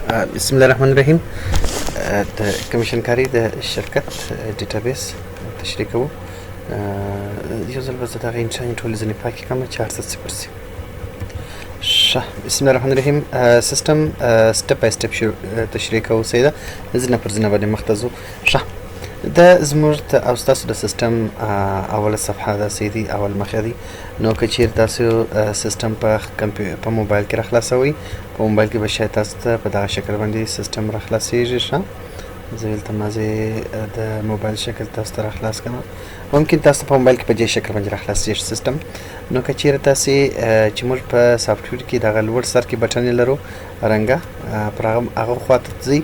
بسم الله الرحمن الرحیم. د کمیشن کاري د شرکت دیتابیس تشریح کوو. یو ځل به زه د هغې انټرنټ ټولې ځینې پاکې کړم چې هر څه صفر شي. بسم الله الرحمن الرحیم. سیستم سټپ بای سټپ تشریح کوو. سیده ځینه پر ځینه باندې مخته ځو. دا زموږ او ستاسو د سیستم اوله صفحه ده. سیدي اول مخې دي. نو که چیرې تاسو سیستم په موبایل کې راخلاصوئ، په موبایل کې به شاید تاسو ته په دغه شکل باندې سیستم راخلاصېږي. زه دلته مازې د موبایل شکل تاسو ته راخلاص کړم. ممکن تاسو په موبایل کې په دې شکل باندې راخلاصېږي سیستم. نو که چیرې تاسې چې موږ په سافټویر کې دغه لوړ سر کې بټن لرو رنګه، پر هغه خواته ځئ،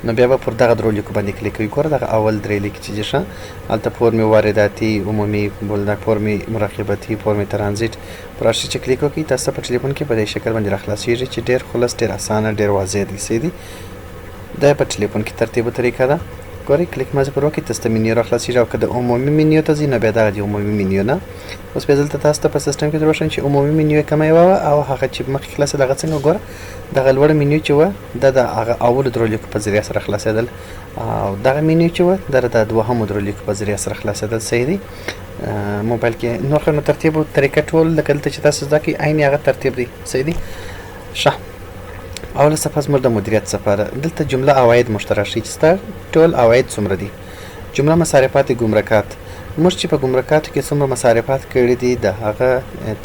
نو بیا به پر دغه درو لیکو باندې کلیک کوئ. ګوره دغه اول درې لیک چې شه هلته فورم وارداتي، عمومي، بولدک فورم مراقبتي، فورم ترانزیت، پر هر شي چې کلیک وکړئ تاسو په ټلیفون کې په دې شکل باندې راخلاصېږي چې ډېر خلاص، ډېر اسانه، ډېر واضح دی. سیدي دا په ټلیفون کې ترتیب او طریقه ده. ګورئ کلیک مازې پر وکړئ تاسو ته منیو راخلاصېږي، او که د عمومي منیو ته ځئ نو بیا دغه د عمومي منیو نه. اوس بیا دلته تاسو ته په سیسټم کې روښانه چې عمومي منیو یې کومه یوه وه، او هغه چې مخکې خلاصه دغه څنګه ګوره دغه لوړه منیو چې وه دا د هغه اولو درو لیکو په ذریعه سره خلاصېدل، او دغه منیو چې وه دا د دوهمو درو لیکو په ذریعه سره خلاصېدل. صحیح دی. موبایل کې نور خو نو ترتیب او طریقه ټول لکه دلته چې تاسو زده کړئ عین هغه ترتیب دی. صحیح دی. اوله صفحه زموږ د مدیریت صفحه ده. دلته جمله عواید موږ ته راښیي چې ستا ټول عواید څومره دي. جمله مصارفات ګمرکات، موږ چې په ګمرکاتو کې څومره مصارفات کړي دي، د هغه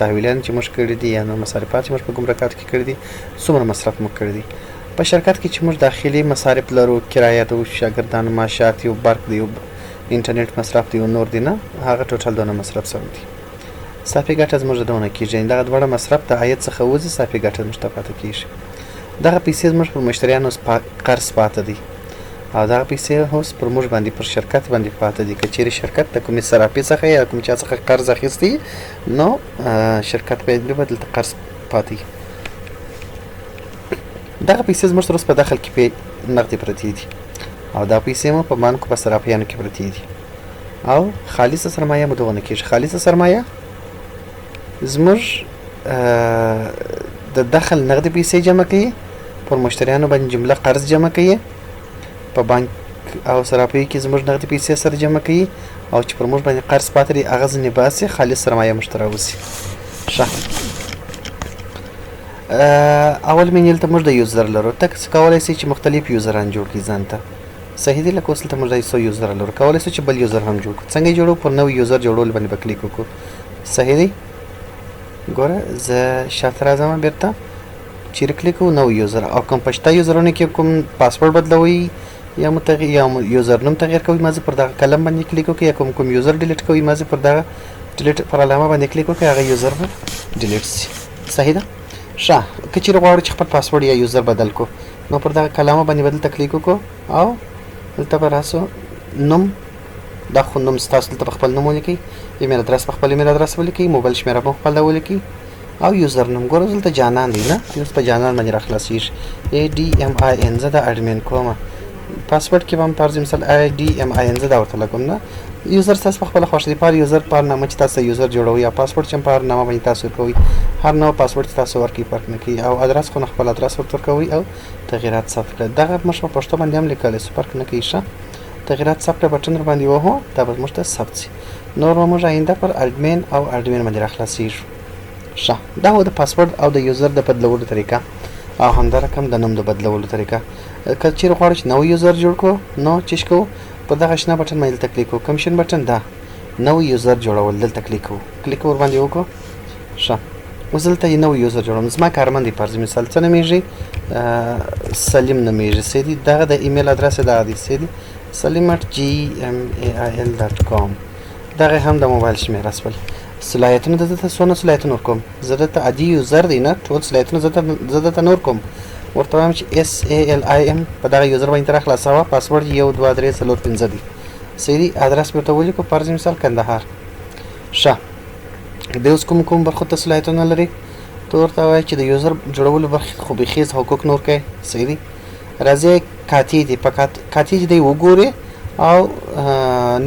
تحویلان چې موږ کړي دي یا نو مصارفات چې موږ په ګمرکاتو کې کړي دي، څومره مصرف موږ کړي دي. په شرکت کې چې موږ داخلي مصارف لرو، کرایه ده، شاګردانو معاشات یو، برق دی، انټرنیټ مصرف دی، نور دی نه، هغه ټوټل دونه مصرف شوی دی. صافي ګټه زموږ دونه کېږي، دغه دواړه مصرف د عاید څخه وځي، صافي ګټه زموږ ته پاته کېږي. دغه پیسې زموږ پر مشتریانو قرض پاته دي، او دغه پیسې اوس پر موږ باندې پر شرکت باندې پاته دي. که چیرې شرکت د کومې صرافي څخه یا کوم چا څخه قرض اخیستی نو شرکت باندې به دلته قرض پاتې. دغه پیسې زموږ سره اوس په داخل کې نغدې پرتې دي، او دا پیسې مو په بانکو په صرافیانو کې پرتې دي، او خالصه سرمایه مو دغه نه کېږي. خالصه سرمایه زموږ د دخل نغدې پیسې جمع کوي، پر مشتریانو باندې جمله قرض جمع کوي، په بانک او صرافیو کې زموږ نغدې پیسې سره جمع کوي، او چې پر موږ باندې قرض پاتې دي هغه ځینې باسي، خالص سرمایه موږ ته راوځي. اول منیل ته موږ د یوزر لرو. ته کولی شئ چې مختلف یوزران جوړ کړي ځان ته. صحیح دی. لکه اوس دلته موږ د 100 یوزر لرو، کولی شو چې بل یوزر هم جوړ کړو. څنګه یې جوړو؟ پر نوی یوزر جوړولو باندې به کلیک وکړو. صحیح دی. ګوره زه شاته راځم، بېرته چیرې کلیک کوو نو یوزر، او کوم په شته یوزرونو کې کوم پاسورډ بدلوئ یا یوزر نوم تغییر کوئ، مازې پر دغه قلم باندې کلیک وکړئ، یا کوم یوزر ډیلیټ کوئ مازې پر دغه ډیلیټ پر علامه باندې کلیک وکړئ، هغه یوزر به ډیلیټ شي. صحیح ده. که چیرې غواړو چې خپل پاسورډ یا یوزر بدل کړو نو پر دغه کلمه باندې به دلته کلیک وکړو، او دلته به راسو نوم، دا خو نوم ستاسو دلته په خپل نوم ولیکئ، ایمیل ادرس په خپل ایمیل ادرس ولیکئ، موبایل شمېره په خپل ولیکئ، او یوزر نوم ګوره دلته جانان دی نه، اوس په جانان باندې راخلاصېږي. ADMIN زه د اډمین کومه. پاسورډ کې به هم فرض مثال ADMIN زه دا ورته لګوم نه. یوزر تاسو په خپله خوښه دی، په هر یوزر په هر نامه چې تاسو یوزر جوړوئ، یا پاسورډ چې هم په هر نامه باندې تاسو ورکوئ، هر نوع پاسورډ چې تاسو ورکوئ فرق نه کوي، او ادرس خو نه خپل ادرس ورته ورکوئ، او تغییرات ثبت کړئ. دغه موږ په پښتو باندې هم لیکلی شو، فرق نه کوي. تغییرات ثبت بټن ورباندې ووهو دا به موږ ته ثبت شي. نور به موږ آینده پر اډمین او اډمین باندې راخلاصېږو. دا و د پاسورډ او د یوزر د بدلولو طریقه، او همدارقم د نوم د بدلولو طریقه. که چیرې غواړو چې نوی یوزر جوړ کړو نو چې کوو په دغه شنه بټن باندې دلته کلیک کوو، کمیشن بټن ده، نوی یوزر جوړول، دلته کلیک کوو، کلیک ورباندې وکړو. اوس دلته یې نوی یوزر جوړوم. زما کارمند دی، فرض مثال څه نومیږي؟ سلیم نومیږي. سیدي دغه د ایمیل ادرس یې دغه دی، سیدي salim@gmail.com. دغه هم د موبایل شمېره شول. صلاحیتونه دلته څونه صلاحیتونه ورکوم؟ زه دلته عادي یوزر دی نه، ټول صلاحیتونه زه دلته نه ورکوم. ورته وایم چې SALIM په دغه یوزر باندې راخلاصوه، پاسورډ 1 2 3 4 5 دی. صحیح. ادرس به ورته ولیکو، فرض مثال کندهار. د اوس کوم برخو ته صلاحیتونه لري؟ ته ورته وایي چې د یوزر جوړولو برخې خو بېخي حقوق نور کوي. صحیح دی. راځئ کاتې دی، په کاتې چې دی وګورئ، او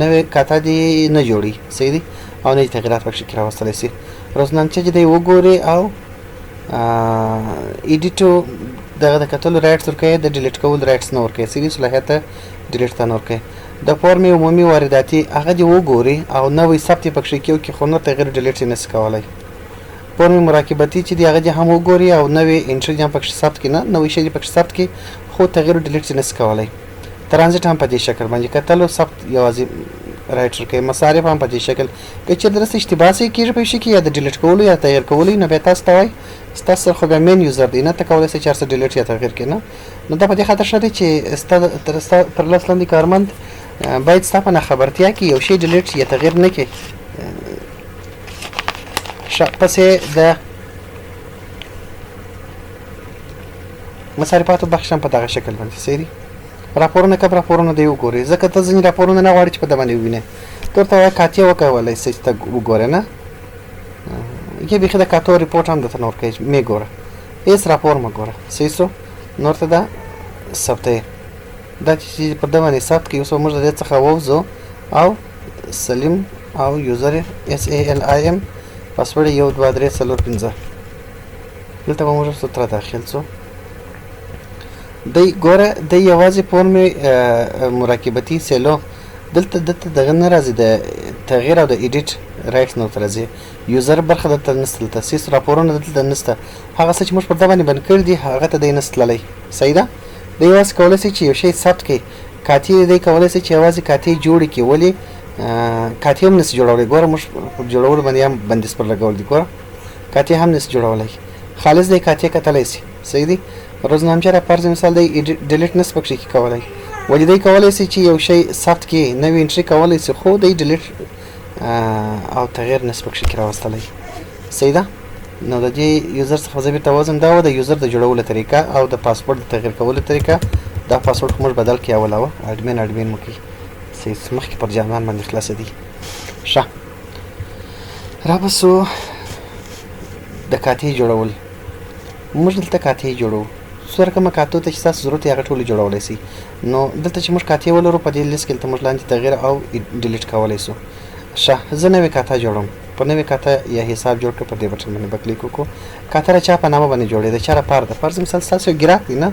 نوې کاته دی نه جوړي. صحیح دی. او نوې تغییرات پکې کې راوستلی شي. روزنامچه چې دی وګورئ، او ایډیټو دغه د کتلو رایټس ورکوي، د ډیلیټ کولو رایټس نه ورکوي، سیدي صلاحیت ته ډیلیټ ته نه ورکوي. د فورم عمومي وارداتي هغه دې وګوري او نوی ثبت یې پکښې کړي چې خو نور تغیر ډیلیټ یې نسي کولی. فورم مراقبتي چې دی هغه دې هم وګوري او نوې انټري هم پکښې ثبت کړي، نه نوی شی دې پکښې ثبت کړي خو تغیر ډیلیټ یې نسي کولی. ترانزیټ هم په دې شکل باندې کتلو ثبت یوازې رایټ ورکوي. مصارف هم په دې شکل که چېرته داسې اشتباه صحیح کېږي په شي کې یا د ډیلیټ کولو یا تغیر کولو نو بیا تاسو ته وایي ستاسو سره خو بیا مین یوزر دی، نه ته کولی شئ چې هر څه ډیلیټ یا تغیر کړي، نه نو دا په دې خاطر ښه دی چې ستا پر لاس لاندې کارمند باید ستا په ناخبرتیا کې یو شی ډیلیټ یا تغیر نه کړي. پسې د مصارفاتو بخش هم په دغه شکل باندې صحیح دی. راپورونه کم راپورونه دی وګورئ، ځکه ته ځینې راپورونه نه غواړې چې په ده باندې ووینې، ته ورته وایه کاتیه وکولی شئ چې ته وګورې، نه یا بیخي د کاتو ریپورټ هم درته نه ورکوي مې ګوره، هېڅ راپور مه ګوره، صحیح شو. نو ورته دا ثبتوي، دا چې پر ده باندې ثبت کړي. اوس به موږ د دې څخه ووځو او سلیم او یوزر SALIM پاسورډ 1 2 3 4 5 دلته به موږ سره داخل شو. دی ګوره دی یوازې فورم مراقبتي سیلو دلته دغه نه راځي، د تغییر او د ایډیټ رایټس نه ورته راځي. یوزر برخه دلته نشته، دلته سیس راپورونه دلته نشته، هغه څه چې موږ پر ده باندې بند کړي دي هغه ته دی نشي تللی، صحیح ده. دی یوازې کولی شي چې یو شی ثبت کړي. کاتې دی کولی شي چې یوازې کاتې جوړې کړي، ولې کاتې هم نشي جوړولی. ګوره موږ په جوړولو باندې هم بندیز پر لګول دي، ګوره کاتې هم نشي جوړولی، خالص دی کاتې کتلی شي، صحیح دی. روزنامچه فرض مثال دی ډیلیټ نس پکښې کې کولی، ولې دی کولی شي چې یو شی ثبت کړي نوې انټري کولی شي خو دی ډیلیټ او تغیر نس پکښې کې راوستلی، صحیح ده. نو د دې یوزر څخه زه بېرته وځم، دا و د یوزر د جوړولو طریقه او د پاسورډ د تغیر کولو طریقه. دا پاسورډ خو موږ بدل کړي اوله اډمین مو کړي، صحیح مخکې پر جانان باندې خلاصه دي. ښه رابسو د کاتې جوړول، موږ دلته کاتې جوړو، څو رقمه کاتو ته چې تاسو ضرورت یې هغه ټولې جوړولی شئ. نو دلته چې موږ کاتې ولرو په دې لیست کې دلته موږ لاندې تغیر او ډیلیټ کولی شو. ښه زه نوې کاته جوړوم، په نوې کاته یا حساب جوړ کړه، په دې بټن باندې به کلیک وکړو. کاته د چا په نامه باندې جوړې د چا لپاره ده، فرض مثال ستاسو یو ګراهک دی، نه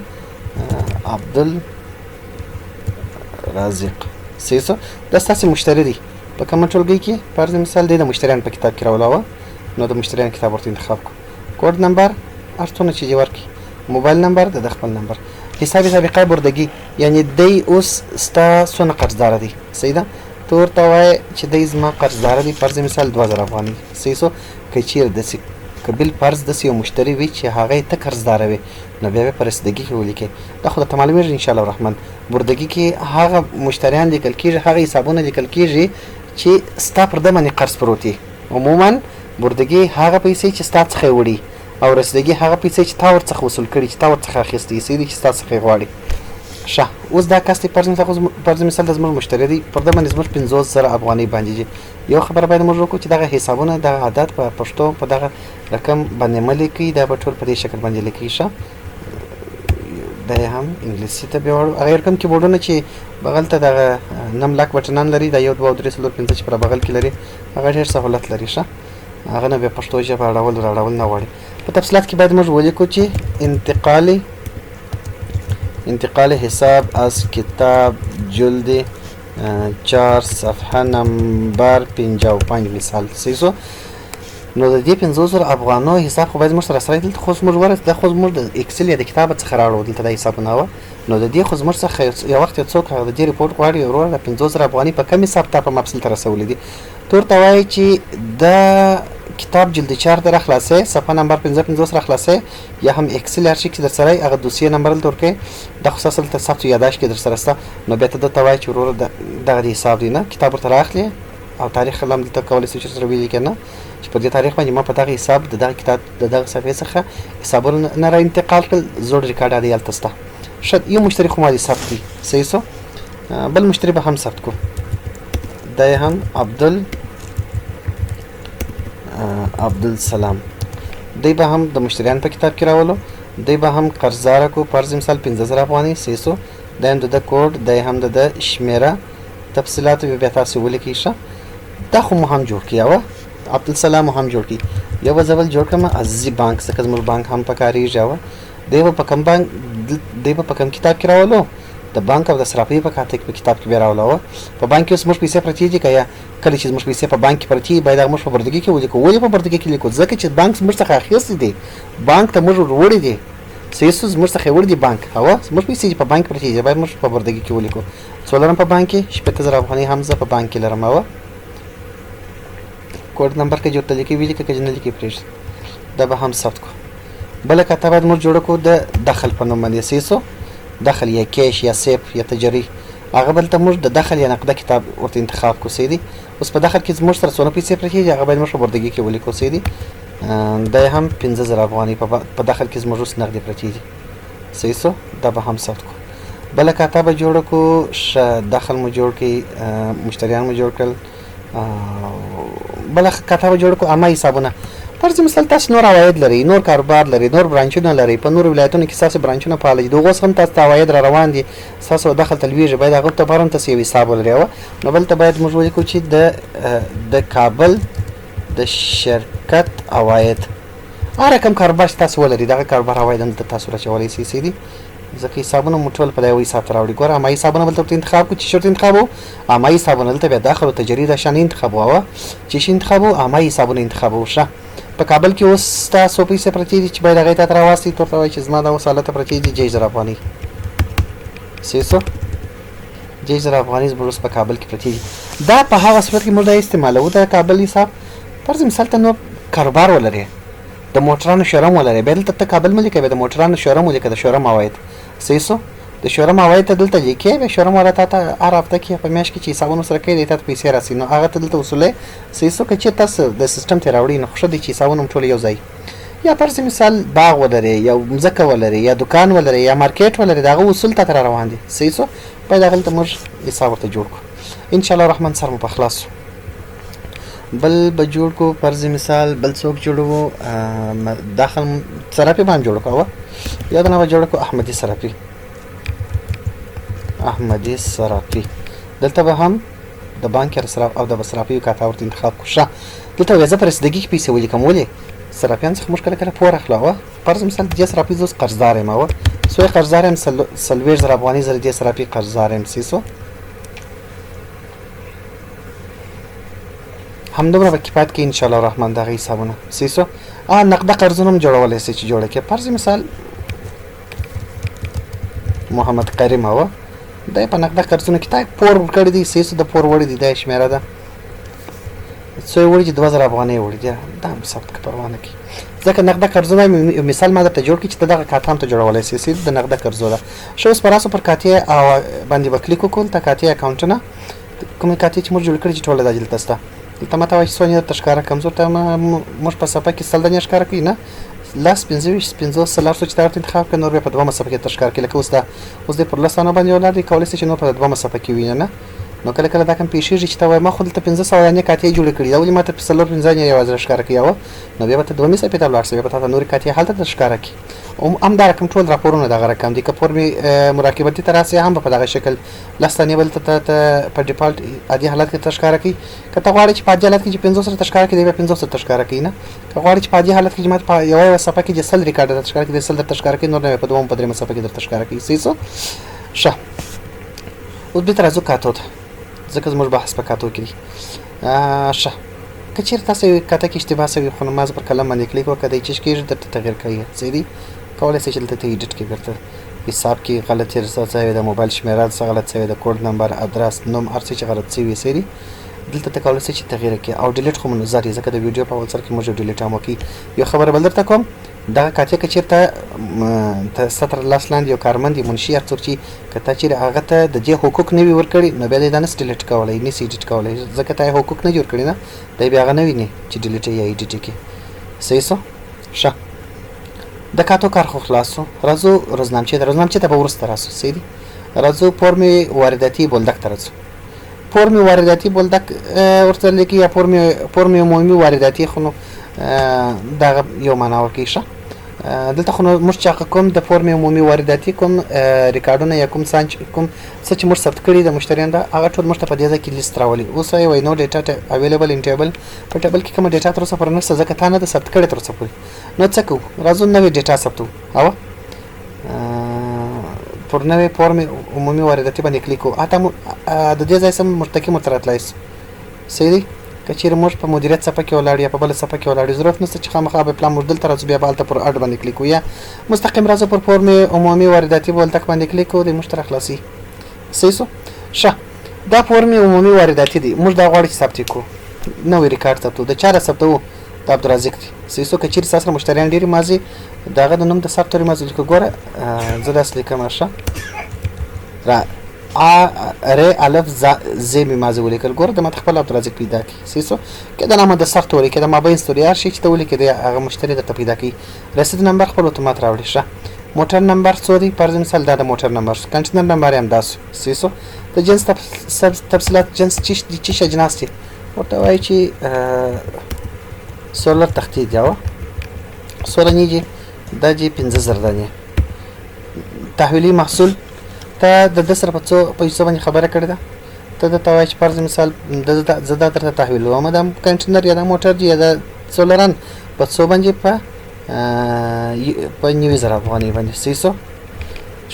عبدالرازق، صحیح شو. دا ستاسې مشتری دی په کومه ټولګۍ کې، فرض مثال دی د مشتریانو په کتاب کې راولاوه، نو د مشتریانو کتاب ورته انتخاب کړو. کوډ نمبر هر څونه چې دې ورکړي، موبایل نمبر د خپل نمبر، حساب سابقه بردګي، یعنی دی اوس ستا څونه قرضداره دی، صحیح ده. ته ورته وایې چې دی زما قرضداره دی فرض مثال 2000 افغانۍ، صحیح شو. که چیرې داسې که بالفرض داسې یو مشتری وي چې هغه یې ته قرضداره وي، نو بیا په رسیدګي کې ولیکې. دا خو درته معلومېږي انشاءالله الرحمن. بردګي کې هغه مشتریان لیکل کېږي، هغه حسابونه لیکل کېږي چې ستا پر ده باندې قرض پروت وي. عموما بردګي هغه پیسې چې ستا څخه یې وړي او رسیدګي هغه پیسې چې تا ورڅخه وصول کړي، چې تا ورڅخه اخیستې صحیح دي، چې ستا څخه یې غواړي. ښه اوس دا کس دی فرض مثال د زموږ مشتری دی، پر ده باندې زموږ 50000 افغانۍ باندې دي. یو خبره باید موږ وکړو چې دغه حسابونه دغه عادت په پښتو په دغه رقم باندې مه لیکئ، دا به ټول په دې شکل باندې لیکئ. ښه دا یې هم انګلیسي ته بیا واړو. هغه یو رقم کیبورډونه چې بغل ته دغه نم لاک بټنان لري، دا 1 2 3 4 5 چې پر بغل کې لري، هغه ډېر سهولت لري. ښه هغه نه بیا پښتو ژبه راړول نه غواړي. په تفصیلات کې باید موږ ولیکو چې انتقال حساب از کتاب جلد 4 صفحه نمبر 55 مثال، صحیح شو. نو د دې 50000 افغانو حساب خو باید موږ سره سره دلته خو زموږ ورس د خو زموږ د اکسل یا د کتاب څخه راوړو دلته د حسابونه و. نو د دې خو زموږ څخه یو وخت څوک د دې ریپورت غواړي ورور د 50000 افغاني په کم حساب ته په مفصل تر رسولې دي. تورته وایي چې د کتاب جلد 4 در خلاصه صفحه نمبر 55 سره خلاصه، یا هم اکسل هر شي کې در سره هغه دوسیه نمبر دلته ورکې د خصوصا ته ثبت یاداش کې در سره ستا. نو بیا ته د توای چې ورور دغه حساب دی، نه کتاب ورته راخلی او تاریخ لم دلته کولای شي چې سره ویل کنه چې په دې تاریخ باندې ما په دغه حساب د دغه کتاب د دغه صفحې څخه حسابونه نه را انتقال کړل، زوړ ریکارډ دی هلته ستا. شاید یو مشتری خو ما دې ثبت کړي، صحیح شو. بل مشتری به هم ثبت کو، دا هم عبدالسلام، دی به هم د مشتریان په کتاب کې راولو، دی به هم قرضداره کو فرض مثال 15000 افغانۍ، صحیح شو. دا هم د کوډ، دا هم د شمیره تفصیلات بیا تاسو ولیکئ. ښه دا خو مو هم جوړ کړي، یوه عبدالسلام مو هم جوړ کړي. یو به زه بل جوړ کړم عزیزي بانک، ځکه زموږ بانک هم په کارېږي. یوه دی به په کوم بانک دی به په کوم کتاب کې راولو د بانک او د صرافۍ په خاطر په کتاب کې بیا راولو په بانک کې اوس موږ پیسې پرتې دي که یا کله چې موږ پیسې په بانک کې پرتې باید هغه موږ په بردګي کې ولیکو ولې په بردګي کې لیکو ځکه چې بانک موږ څخه اخیستی دی بانک ته موږ وروړي دي سیسو موږ څخه وړي دي بانک هوا موږ پیسې په بانک پرتې دي باید موږ په بردګي کې ولیکو څو لرم په بانک کې 18000 افغانۍ هم زه په بانک کې لرم هوا کوډ نمبر کې جو ته لیکي ویلي کې نه لیکي پرېږدي دا به هم ثبت کو بله کاته باید موږ جوړه کړو د دخل په نوم باندې سیسو دخل یا کیش یا سیف یا تجاري هغه بل ته موږ د دخل یا نقده کتاب ورته انتخاب کو سیدي اوس په دخل کې موږ سره څونه پیسې پرې کېږي هغه باید موږ په بردګي کې ولیکو سیدي دا هم 15000 افغانۍ په دخل کې موږ اوس نقدې پرې کېږي صحیح سو دا به هم ثبت کو بله کاته به جوړه کو دخل مو جوړ کړي مشتریان مو جوړ کړل بله کاته به جوړه کو عامه حسابونه فرض مثال تاسو نور عواید لري نور کاروبار لري نور برانچونه لري په نور ولایتونو کې تاسو برانچونه فعال دي دغه هم تاسو عواید را روان دي تاسو دخل تلویزیون باید هغه ته پرم تاسو یو حساب ولري نو بل ته باید موږ ولیکو چې د کابل د شرکت عواید هر کوم کاروبار تاسو ولري دغه کاروبار عواید هم تاسو راچولای شئ سیدي ځکه حسابونه مو ټول په یو حساب ته راوړي ګوره عامه حسابونه بل ته انتخاب کو چې شرط انتخاب وو عامه حسابونه دلته بیا داخل او تجاري د شان انتخاب وو چې شي انتخاب وو عامه حسابونه انتخاب وشه په کابل کې اوس تاسو پیسې پرتې دي چې باید هغې ته راوستئ ورته وایي چې زما دا اوس حالته پرتې دي 6000 افغانۍ سیسو 6000 افغانۍ زموږ اوس په کابل کې پرتې دي دا په هغه صورت کې موږ دا استعمالوو د کابل حساب فرض مثال ته نو کاروبار ولرې د موټرانو شوروم ولرې بیا دلته ته کابل مه لیکه بیا د موټرانو شوروم ولیکه د شوروم عواید سیسو د شوروم عواید ته دلته لیکې بیا شوروم والا تا ته هر هفته کې په میاشت کې چې حسابونه سره کوي دی تا ته پیسې راسي نو هغه ته دلته وصولې سیسو که چېرې تاسو د سیسټم ته راوړي نو ښه دی چې حسابونه هم ټول یو ځای یا فرض مثال باغ ولرې یا مځکه ولرې یا دکان ولرې یا مارکیټ ولرې د هغه اصول تا ته را روان دي سیسو باید هغه ته موږ حساب ورته جوړ کړو انشاءالله رحمن سر مو په خلاص بل به جوړ کو فرض مثال بل څوک جوړو داخل صرافي باندې جوړ کو یا دا نه جوړ کو احمدي صرافي احمدي صرافي دلته به هم د بانک صراف او د صرافي کاته ورته انتخاب کو شه دلته وځه پر رسیدګي کې پیسې ولیکم ولې صرافیان څخه مشکل کله پور اخلاوه فرض مثال د صرافي زوس قرضدار یم او سوی قرضدار یم 30000 افغانۍ زره د صرافي قرضدار یم سیسو همدومره به کفایت کې ان شاء الله الرحمن دغه حسابونه سیسو نقده قرضونه هم جوړولای شي چې جوړه کې فرض مثال محمد کریم هوا دا په نقده قرضونه کې تا پور ورکړی دی سیسو د پور وړي دی دا شمیره ده څو وړي چې 2000 افغانۍ وړي دا هم ثبت کې پروا نه کوي ځکه نقده قرضونه مثال ما درته جوړ کړي چې دغه کاته هم ته جوړولی سي د نقده قرضو ده ښه اوس پر اسو پر کاتې باندې به کلیک وکړو ته کاتې اکاونټونه کومې کاتې چې موږ جوړ کړي چې ټوله دا دلته شته دلته ماته وایي څو درته ښکاره کړم زه ورته موږ په صفحه کې سل دانې ښکاره کوي نه لاس 15 څلور څو چې تا ورته انتخاب کړه نور بیا په دومه صفحه کې درته ښکاره کوي لکه اوس دا اوس دی پر لس دانو باندې ولاړ دی کولی شي چې نور په دومه صفحه کې ووینه نه نو کله کله دا کوم پیښیږي چې ته وایې ما خو دلته 1500 دانې کاتې جوړې کړي دا ولې ماته 415 دانې یوازې راښکاره کوي نو بیا به ته دومې صفحې ته ولاړ شې بیا به تا ته نورې کاتې هلته درته ښکاره کړي همدا رقم ټول راپورونه دغه رقم دي که پور مې مراقبتي ته راسي هم به په دغه شکل لس دانې به دلته ته په ډیفالټ عادي حالت کې درته ښکاره کوي که ته غواړې چې په عادي حالت کې چې 500 درته ښکاره کړي دی بیا 500 درته ښکاره کوي نه که غواړې چې په عادي حالت کې چې ماته په یوه صفحه کې چې 100 ریکارډ درته ښکاره کړي دی 100 درته ښکاره کوي نور نه په دومه په درېیمه صفحه کې درته ښکاره کوي صحیح څه ښه اوس بېرته راځو کاتو ته ځکه زموږ بحث په کاتو کې دی ښه که چېرې تاسو یو کاته کې اشتباه شوي خو نو ما زه پر قلم باندې کلیک وکړه دی چې کېږي درته تغیر کوي صحیح دی کولی شئ چې دلته ته ایډیټ کړئ بیرته حساب کې غلط تېر شوی د موبایل شمېره څه غلط شوی د کوډ نمبر ادرس نوم هر څه چې غلط شوي صحیح دی دلته ته کولی شئ چې تغیر کړئ او ډیلیټ خو مو ضروري ځکه د ویډیو په اول سر کې موږ ډیلیټ هم وکړي یو خبره بل درته کوم دغه کاتې که چېرته ستا تر لاس لاندې یو کارمند یې منشي هر څوک چې که تا چېرې هغه ته د دې حقوق نه وي ورکړي نو بیا دی دا نسي ډیلیټ کولی نسي ایډیټ کولی ځکه تا یې حقوق نه دي ورکړي نه دی بیا هغه نه ویني چې ډیلیټ یا ایډیټ یې کړي صحیح څه ښه د کاتو کار خو خلاص شو راځو روزنامچې ته روزنامچې ته به وروسته راسو صحیح دي راځو فرم وارداتي بولدک ته راځو فرم وارداتي بولدک ورته لیکي یا فرم عمومي وارداتي خو نو دغه یو معنا ورکوي ښه دلته خو نو موږ چې هغه کوم د فرم عمومي وارداتي کوم ریکارډونه یا کوم څه چې موږ ثبت کړي د مشتریانو ده هغه ټول موږ ته په دې ځای کې لیست راولي اوس وایي نو ډیټا اویلیبل ان ټیبل په ټیبل کې کومه ډیټا تر اوسه پورې نشته ځکه تا نه ده ثبت کړې تر اوسه پورې نو څه کوو راځو نوې ډیټا ثبتو او پر نوې فورم عمومي وارداتي باندې کلیک کوو اته د دې ځای سم مرتکب متراتلای شو صحیح دی که چیرې موږ په مدیریت صفحه کې ولاړ یا په بله صفحه کې ولاړ یو ضرورت نشته چې خامخا به پلان موږ دلته راځو بیا به هلته پر اډ باندې کلیک کوو یا مستقیم راځو پر فورم عمومي وارداتي به هلته باندې کلیک کوو د موږ ته راخلاصي صحیح شو ښه دا فورم عمومي وارداتي دی موږ دا غواړو چې ثبت یې کړو نوی ریکارډ ثبتو د چا را ثبتوو د عبدالرزاق دی صحیح شو که چیرې ستا سره مشتریان ډېرې ماضي د هغه د نوم د ثبت تورې ماضي لیکو ګوره زه داسې لیکم ښه را ر الف ز می مازه ولیکل ګوره د ماته خپل عبدالرزاق پیدا کی صحیح شو که د نامه د سخت ولیکې د مابین ستوري هر شي چې ته ولیکې د هغه مشتری درته پیدا کوي رسید نمبر خپل اتومات راوړي ښه موټر نمبر څو دی فرض مثال دا د موټر نمبر شو کنټینر نمبر هم دا شو صحیح شو د جنس تفصیلات جنس چی اجناس دي ورته وایي چې سولر تختې دی او سولنی جی دا جی 15000 دانې تحویلي محصول ته د د سره په څو پیسو باندې خبره کړې ده ته د توای چې فرض مثال زه دا درته تحویلوم د کنټینر یا د موټر یا د سولران په څو باندې په 9000 افغانۍ باندې صحیح شو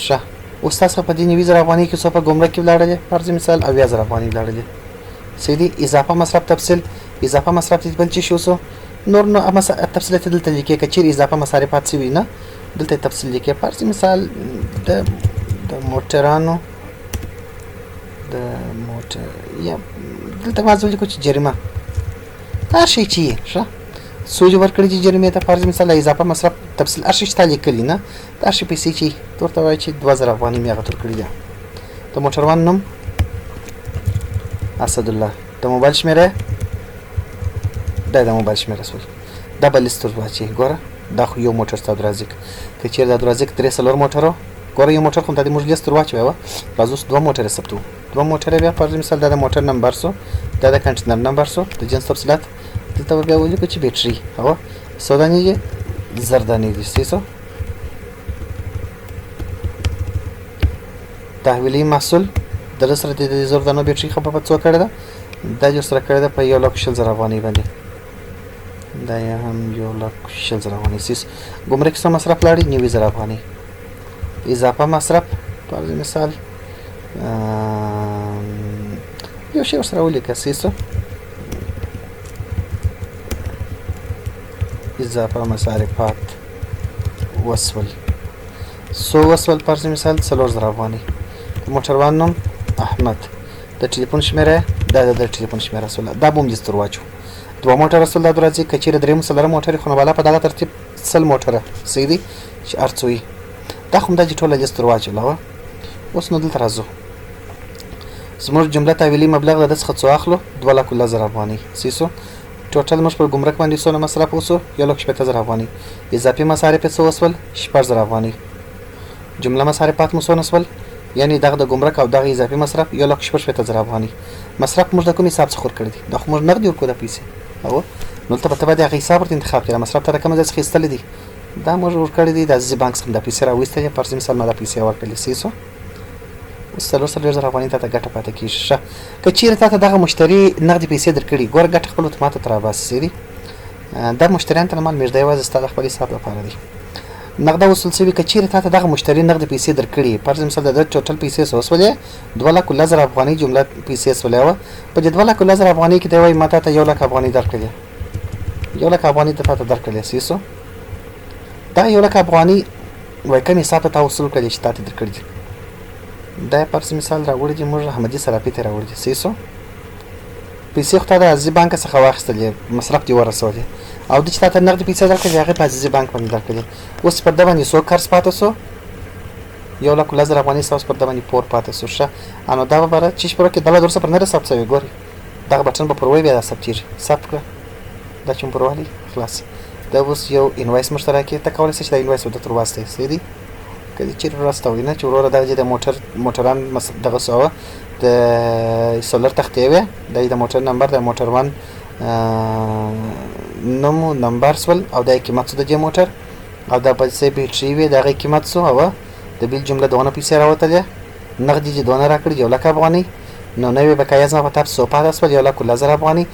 ښه اوس تاسو په دې 9000 افغانۍ کې څو په ګمرک کې ولاړلې فرض مثال 80000 افغانۍ ولاړلې صحیح دي اضافه مصرف تفصیل اضافه مصرف دې بل څه شو سو نور نو تفصیلات دلته لیکي که چیرې اضافه مصارفات څه وي نه دلته تفصیل لیکي فرض مثال د موټرانو د موټر یا دلته ما ځول کوم جریمه هر شي چې ښه سوج ورکړي چې جریمه ته فرض مثال اضافه مصرف تفصیل هر شي چې تاسو لیکلی نه دا شي پیسې چې ورته وایي چې 2000 افغانۍ مې هغه تور کړی ده د موټروان نوم اسد الله د موبایل شمیره دا د موبایل شمیره سول دا بل ستور واچي ګوره دا خو یو موټر ستاسو راځي که چیرې د عبدالرزاق 3 موټرو ګوره یو موټر کوم د موږ لیست واچوي و راځو دوه موټر ثبتو دوه موټر بیا فرض مثال دا د موټر نمبر سو دا د کنټینر نمبر سو د جنس تفصیلات دلته بیا ولیکو چې بیټري او سودانی زردانی دي سیسو تحویلي محصول د سره د زردانو بیټري خو په څو کړه ده دا جو سره کړه ده په 1,60,000 افغانۍ باندې دا هم 1,60,000 افغانۍ سیس ګمرک سم مصرف لاړي 90,000 افغانۍ اضافه مصرف فرض مثال یو شی سره ولیکه سیسو اضافه مصارفات وصول سو وصول فرض مثال 3,000 افغانۍ موټروان نوم احمد د ټلیفون شمیره دا د ټلیفون شمیره سول دا بوم دستور واچو دوه موټر رسول د راځي کچیر دریم سلره موټر خو نه بالا په دغه ترتیب سل موټر سیدی چې ارڅوي دا کوم د ټوله دستور واچو لا اوس نو دلته راځو زموږ جمله تحویلي مبلغ د څخه څو اخلو 2,00,000 افغانۍ سیسو ټوټل موږ په ګمرک باندې څونه مصرف وسو 1,60,000 افغانۍ اضافي مصارف څه وسول 6,000 افغانۍ جمله مصارفات مو څونه وسول یعنی دغه د ګمرک او دغه اضافي مصرف 1,60,000 افغانۍ مصرف موږ د کوم حساب څخه کړی دی دا خو موږ نقد ورکو د پیسې او نو ته په تبع د حساب ورته انتخاب کړه مصرف ته کوم ځای څخه استل دي دا موږ ورکړی دی د عزیز بانک څخه د پیسې راوستل پر مثال ما د پیسې ورکړل سیسو سلور افغانۍ ته ګټه پاتې کیږي که چیرې ته دغه مشتری نقد پیسې درکړي ګور ګټه خپل اتومات تر باسي دي دا مشتریان ته مال مرده وازه ستاسو خپل حساب لپاره دي نقد وصول سوي که چیرې ته دغه مشتری نقد پیسې درکړي پر مثال د ټوټل پیسې وسولې 2,00,000 افغانۍ جمله پیسې وسولې په 2,00,000 افغانۍ کې دی وای ماته ته 1,00,000 افغانۍ درکړي 1,00,000 افغانۍ ته درکړي سیسو دا 1,00,000 افغانۍ وای کوم حساب ته وصول کړي چې تاسو درکړي دا پر مثال راوړی چې موږ احمدي صرافي ته راوړی سیسو پیسې خو ته د عزیز بانک څخه واخیستلې مصرف دی ورسولې او د چې تاسو نقد پیسې درکړي هغه په عزیز بانک باندې درکړي اوس په دغه باندې سو قرض پاتې سو 1,00,000 افغانۍ ساوس په دغه باندې پور پاتې سو ښه انو دا به چې پر کې دله درسه پر نه ثبت شوی ګوري دغه بټن به پروي بیا ثبتېږي ثبت کړه دا چې پروالي خلاص دا اوس یو انوایس مشترکه ته کولای شئ چې دا انوایس ورته تر واسطه سیدي کله چې راستوي نه چې وروره د موټران دغه سوه د سولر تختې وي د موټر نمبر د موټروان نوم نمبر سول او د قیمت د موټر او د پیسې بیټري وي دغه قیمت سو او د بیل جمله دونه پیسې راوتلې نقدي چې دونه راکړي 1,00,000 افغانۍ نو نوې بقایا زما په تاسو په تاسو 1,00,000 افغانۍ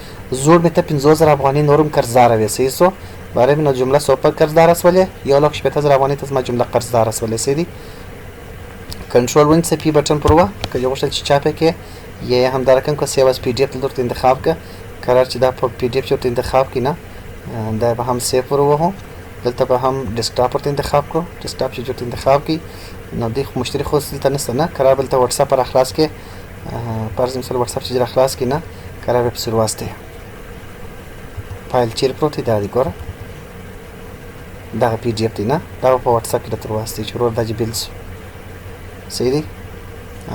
زوړ مې ته 15,000 افغانۍ نورم قرضدار وي سیسو برای من جمله سوپر قرضدار است ولی 1,60,000 افغانۍ ته ما جمله قرضدار است ولی سیدی کنټرول ونیسه پی بټن پر وه که دې غوښتل چې چاپ یې کړې یا یې همدارقم که سیو از پی ډي اف دلته ورته انتخاب کړه قرار چې دا په پی ډي اف چې ورته انتخاب کړي نه دا به هم سیو ور ووهو دلته به هم ډیسکټاپ ورته انتخاب کړو ډیسکټاپ چې ورته انتخاب کړي نو دې مشتري خو دلته نشته نه قرار به دلته وټساپ را خلاص کړې فرض مثال وټساپ چې را خلاص کړي نه قرار به پسې ورواستوي فایل چیرې پروت دی دا دی ګوره دغه پی ډي اف دی نه دا به په وټساپ کې درته ورواستوي چې ورور دا چې بیل شو صحیح دی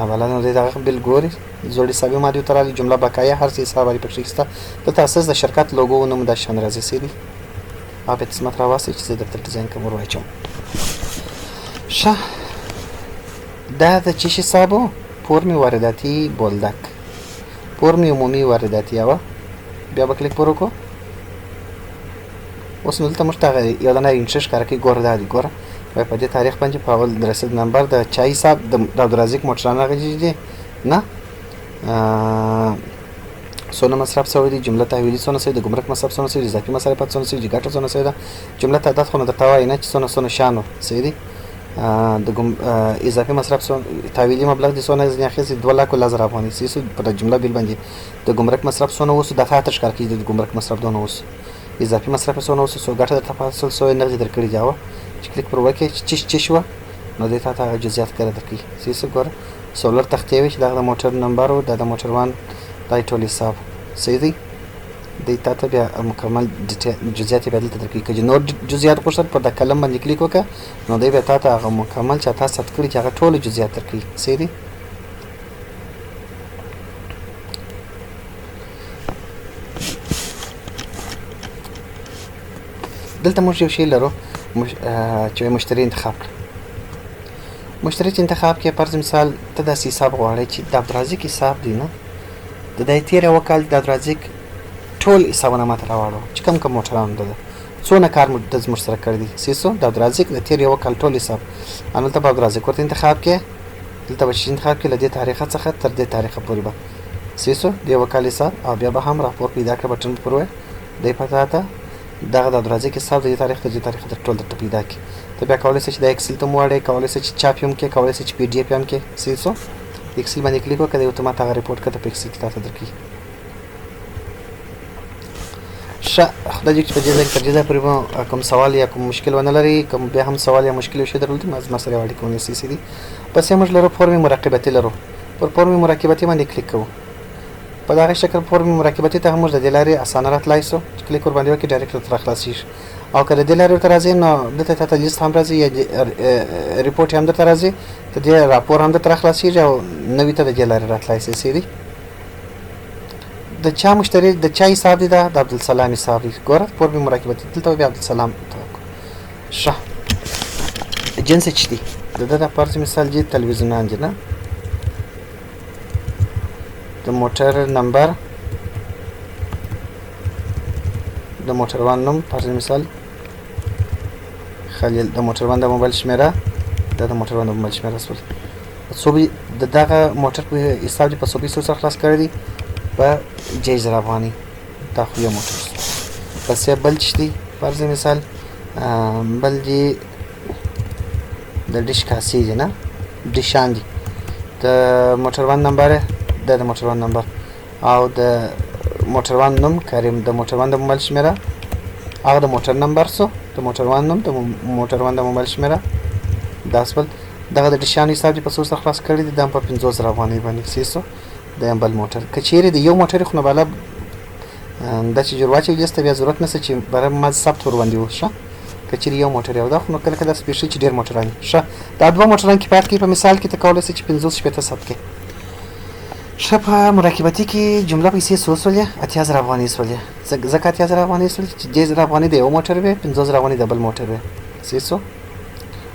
اوله نو دی دغه بیل ګوري زوړ حسابي مالیو ته راغلي جمله بقایا هر څه حساب پکې شته دلته اساس د شرکت لوګو نوم دا شان راځي صحیح دی او په قسمت راواستوي چې زه درته ډیزاین کوم ور واچوم ښه دا د چی حسابو فرم وارداتی بولدک فرم عمومي وارداتی و بیا به کلیک پر وکړو اوس نو دلته موږ ته یو دانه انټرس ښکاره کوي ګوره دا دی ګوره وایي په دې تاریخ باندې په اول د رسید نمبر د چا حساب د عبدالرزاق موټران راغلی دی نه څونه مصرف شوی دی جمله تحویلي څونه شوی د ګمرک مصرف څونه شوی اضافي مصرفات څونه شوي ګټه څونه شوې ده جمله تعداد خو نو درته وایي نه چې څونه شانو صحیح دی د اضافي مصرف تحویلي مبلغ دي څونه ځینې اخیستي 2,10,000 افغانۍ صحیح شو په جمله بیل باندې د ګمرک مصرف څونه اوس دفعه ته ښکار کېږي د ګمرک مصرف دونه اوس اضافي مصرف څونه اوس څو ګټه درته حاصل شوی نغدي درکړي دی چې کلیک پر وکړې چې چی شوه نو دې تا ته جزئیات ښکاره درکوي صحیح شو ګوره سولر تختې وي چې دغه د موټر نمبر و دا د موټر وان دا یې ټول حساب صحیح دی دی تا ته بیا مکمل جزئیات بیا دلته درکوي که نور جزئیات غوښتل پر د کلم باندې کلیک وکړه نو دی بیا تا ته هغه مکمل چې تا ثبت کړي چې هغه ټول جزئیات درکوي صحیح دی دلته موږ یو شی لرو چې مشتری انتخاب کړه مشتری چې انتخاب کې فرض مثال ته داسې حساب غواړئ چې د عبدالرزاق حساب دی نه د دې تېر یوه کال د عبدالرزاق ټول حسابونه ماته راواړو چې کوم کوم موټران ده څونه کار د زموږ سره کړی دی سیسو د عبدالرزاق د تېر یوه کال ټول حساب همدلته به عبدالرزاق ورته انتخاب کې دلته به چې انتخاب کې له دې تاریخه څخه تر دې تاریخه پورې به سیسو د یوه کال حساب او بیا به هم راپور پیدا کړه بټن پر وایي دی پته ته دغه د عبدالرزاق حساب د دې تاریخ ته دې تاریخ ته ټول درته پیدا کړي ته بیا کولی شې چې د اکسل ته مو واړئ کولی شې چې چاپ یې هم کړې کولی شې چې پی ډي اف یې هم کړې سیسو اکسل باندې کلیک وکړه د اتومات هغه ریپورټ کړه په اکسل کې تا ته درکوي ښه خدای دې چې په دې ځای کې تر دې ځایه پورې به کوم سوال یا کوم مشکل ونه لرئ کوم بیا هم سوال یا مشکل یو شی درلودي زما سره یې اړیکه ونیسئ سیدي بس یې موږ لرو فرم مراقبتي لرو پر فرم مراقبتي باندې کلیک کوو په دغه شکل فرم مراقبتي ته هم موږ د دې لارې اسانه راتلای سو چې کلیک ور باندې وکړئ ډایرکټ درته راخلاصېږي او که د دې لارې ورته راځئ نو دلته تا ته لیست هم راځي یا ریپورټ هم درته راځي د دې راپور هم درته راخلاصېږي او نوي ته د دې لارې راتلای سئ سیدي د چا مشتری د چا حساب دی دا د عبدالسلام حساب دی ګوره فرم مراقبتي دلته بیا عبدالسلام ښه جنس چې دی د ده د فرض مثال جي تلویزیونان دي نه د موټر نمبر د موټر وان نوم فرض مثال خلیل د موټر وان د موبایل شمیره دا د موټر وان د موبایل شمیره سول صوبې د دغه موټر په حساب دي په صوبې سره خلاص کړی دی په 6,000 افغانۍ دا خو یو موټر پس بل چې دی فرض مثال بل دی د ډیش کاسې دی نه ډیشان دی د موټر وان نمبر دا د موټر وان نمبر او د موټر وان نوم کریم د موټر وان د موبایل شمیره هغه د موټر نمبر سو د موټر وان نوم د موټر وان د موبایل شمیره دا سول دغه د ډیشان حساب دی په څو سره خلاص کړی دی دا په 50,000 افغانۍ باندې سیسو د بل موټر که چیرې د یو موټر خو نه بالا دا چې جوړ واچوي لیست بیا ضرورت نشته چې برابر ما ثبت ور باندې وشه که چیرې یو موټر یو دا خو نو کله کله داسې پېښېږي چې ډېر موټران وي ښه دا دوه موټران کفایت کوي په مثال کې ته کولی شې چې 50 شپېته ثبت کړې ښه په مراقبتي کې جمله پیسې څو سولې 80,000 افغانۍ سولې ځکه 80,000 افغانۍ سولې چې 10,000 افغانۍ د یو موټر وې 50,000 افغانۍ د بل موټر وې څه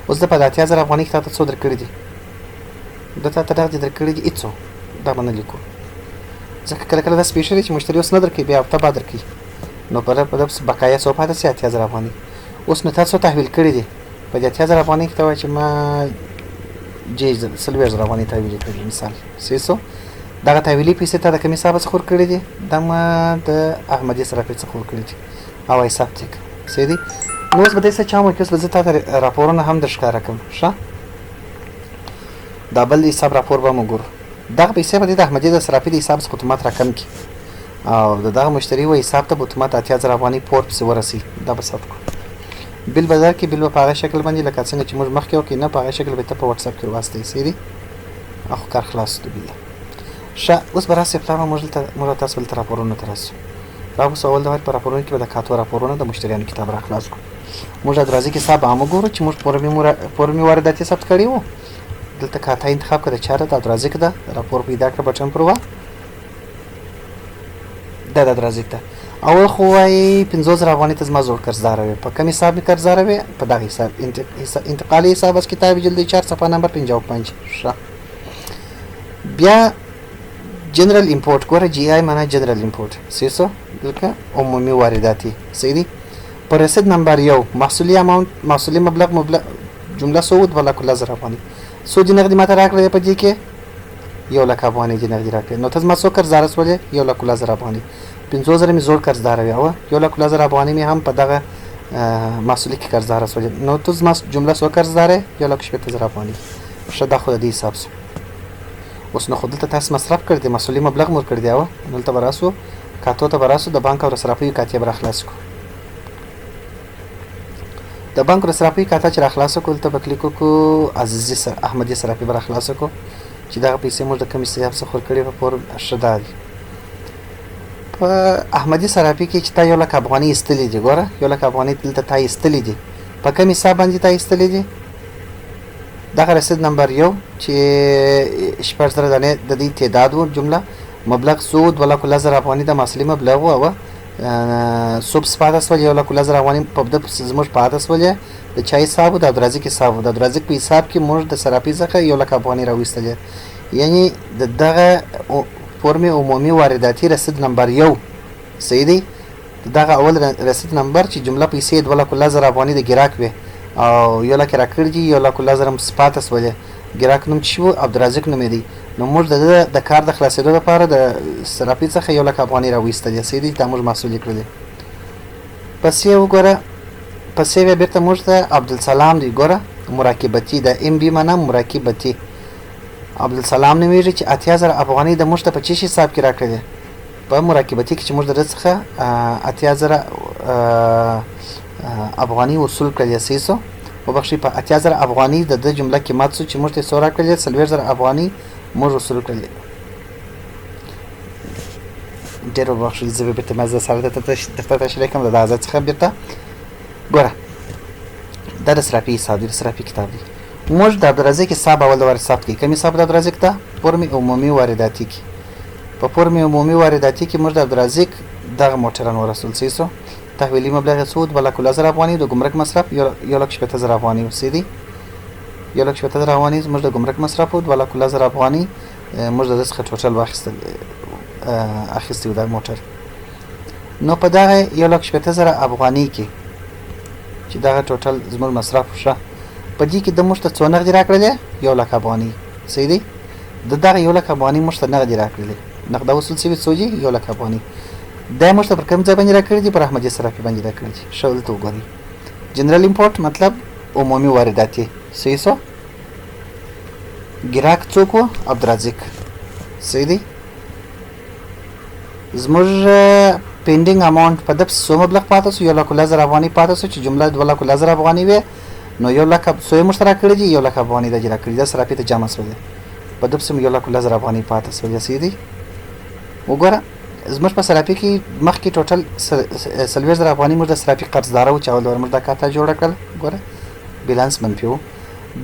اوس د په 80,000 افغانۍ کې تا ته څو درکړي دي د تا ته دغه درکړي دي هېڅ دا به نه لیکو ځکه کله کله داسې پېښېږي چې مشتري اوس نه درکوي بیا هفته بعد درکوي نو په دغه بقایا څو پاتې شي 80,000 افغانۍ اوس نو تا څو تحویل کړي دي په دې 80,000 افغانۍ کې ته وایي چې ما 40,000 افغانۍ تحویل کړي مثال څه دغه تحویلي پیسې تا د کوم حساب څخه ورکړي دي دا ما د احمدي صرافي څخه ورکړي دي او حساب ټیک څه دي نو اوس به داسې چا وایي چې اوس به زه تا ته راپورونه هم در ښکاره کړم ښه دا بل حساب راپور به مو ګورو. دغه پیسې به د احمدي د صرافي د حساب څخه اتومات راکم کړي او د دغه مشتري و حساب ته به اتومات 8000 افغانۍ پور پسې ورسي. دا به ثبت کړو. بیل به درکړي، بیل به په هغه شکل باندې لکه څنګه چې موږ مخکې وکړو، نه په هغه شکل به ته په واتساپ کې ورواستوي. صحیح دی؟ خو کار خلاص دی بیل. ښه، اوس به راسې پلانه موږ تاسو دلته راپورونو ته راسو. راوس اول د په راپورونو کې به د کاتو راپورونه د مشتریانو کتاب را خلاص کړو. موږ د راځي حساب هم وګورو چې موږ پورمي وارداتي ثبت کړي وو. دلته کاته انتخاب کړه چاره د درازي کې ده راپور پیدا کړ بټن پر وا د درازي ته اول خو وايي 15000 افغانۍ ته زما زوړ قرضدار وي. په کوم حساب کې قرضدار وي؟ په دغه حساب انتقالي حساب اس کتاب جلد 4 صفحه نمبر 55. ښه، بیا جنرال امپورټ ګوره، جی آی معنا جنرال امپورټ سیسو دلته عمومي وارداتي. صحیح دي؟ پر رسید نمبر 1 محصولي اماونت محصولي مبلغ جمله سود ولا کل 1000 افغانۍ. سود نقدي ماته راکړه په دې کې 1 لک افغانۍ دې نقدي راکړه. نو ته زما څو قرضدار سولې 1 لک 1000 افغانۍ. 15000 مې زوړ قرضدار وي او 1 لک 1000 افغانۍ مې هم په دغه محصولي کې قرضدار سولې. نو ته زما جمله څو قرضدار 1 لک 18000 افغانۍ. ښه، دا خو د دې حساب سو. اوس نو خو دلته تاسو مصرف کړی دی، مسؤلي مبلغ مور کړی دی او دلته به راسو کاتو ته به راسو د بانک او صرافي کاتیا به راخلاص کو. د بانک او صرافي کاته چې راخلاص کو دلته به کلیک وکړو عزیزي احمدي صرافي به راخلاص کو چې دا پیسې موږ د کمی حساب څخه ورکړي په پور شداد. په احمدي صرافي کې چې تا 1 لک افغانۍ استلې دي، ګوره 1 لک افغانۍ دلته تا استلې دي. په کوم حساب باندې تا استلې دي؟ دغه رسید نمبر 1 چې 18000 دانې د دې تعداد و جمله مبلغ سود ولا کل 1000 افغانۍ د محصولي مبلغ او سوب سپاده سول 1 لک 1000 افغانۍ په د زموږ پاده سول د چای حساب د درازي کې حساب د درازي په حساب کې موږ د صرافي څخه 1 لک افغانۍ راوستل. یعنی دغه فرمي عمومي وارداتي رسید نمبر 1. صحیح دی؟ دغه اول رسید نمبر چې جمله پیسې 2 لک 1000 افغانۍ د ګراک وي او 1 لک راکړي دي 1 لک 1000 سپاته سول. ګراک نوم چې وو عبدالرزاق نوم دی. نو موږ د کار د خلاصېدو لپاره د صرافي څخه 1 لک افغانۍ راوستل. صحیح دی؟ دا موږ مسؤلیت کړل. پسې وګوره، پسې بیرته موږ ته عبدالسلام دی. ګوره مراقبتي د ام بي معنا مراقبتي عبدالسلام نومیږي چې 8000 افغانۍ د موږ ته په چی حساب کې راکړي په مراقبتي کې چې موږ د څخه 8000 افغانۍ وصول کړل. سیسو وبخښي په 8000 افغانۍ د جمله قیمت څه چې موږ ته سورا کړل 40000 افغانۍ موږ وصول کړل. ډېر وبخښي زه به بیرته مزه سره د تشریح کوم د ازاد څخه بیرته ګوره دا د صرافي حساب دی، د صرافي کتاب دی. موږ د عبدالرزاق حساب اول د حساب کې کوم حساب د عبدالرزاق ته فرمي عمومي وارداتي کې په فرمي عمومي وارداتي کې موږ د عبدالرزاق دغه موټران ورسول. سیسو تحویلي مبلغ سود ولا کل 1000 افغانۍ د ګمرک مصرف 1 لک 18000 افغانۍ وسیدي 1 لک 18000 افغانۍ موږ د ګمرک مصرف ولا کل 1000 افغانۍ موږ د څخه ټوټل واخیستل اخیستو د موټر. نو په دغه 1 لک 18000 افغانۍ کې چې دغه ټوټل زموږ مصرف شو په دې کې د موږ ته څو نغدي راکړلې 1 لک افغانۍ. صحیح دی؟ دغه 1 لک افغانۍ موږ ته نغدي راکړلې نقد وصول شوي څوجي 1 لک افغانۍ دا موږ ته پر کوم ځای باندې راکړي دي؟ پر احمدي صرافي باندې راکړي دي. ښه دلته وګورئ جنرال امپورټ مطلب عمومي وارداتي. صحیح سو ګراک څوک و؟ عبدالرزاق. صحیح دی؟ زموږ پینډینګ اماونټ په دغه څو مبلغ پاتې سو 1 لک 1000 افغانۍ پاتې سو چې جمله 2 لک 1000 افغانۍ وي. نو 1 لک سو موږ سره کړی دي 1 لک افغانۍ د جلا کړی د صرافي ته جمع سول په دغه سم 1 لک 1000 افغانۍ پاتې سو. صحیح دی؟ وګوره زموږ په صرافي کې مخکې ټوټل 40000 افغانۍ موږ د صرافي قرضدار او چاول ور موږ د کاته جوړ کړل. ګوره بیلانس منفي و.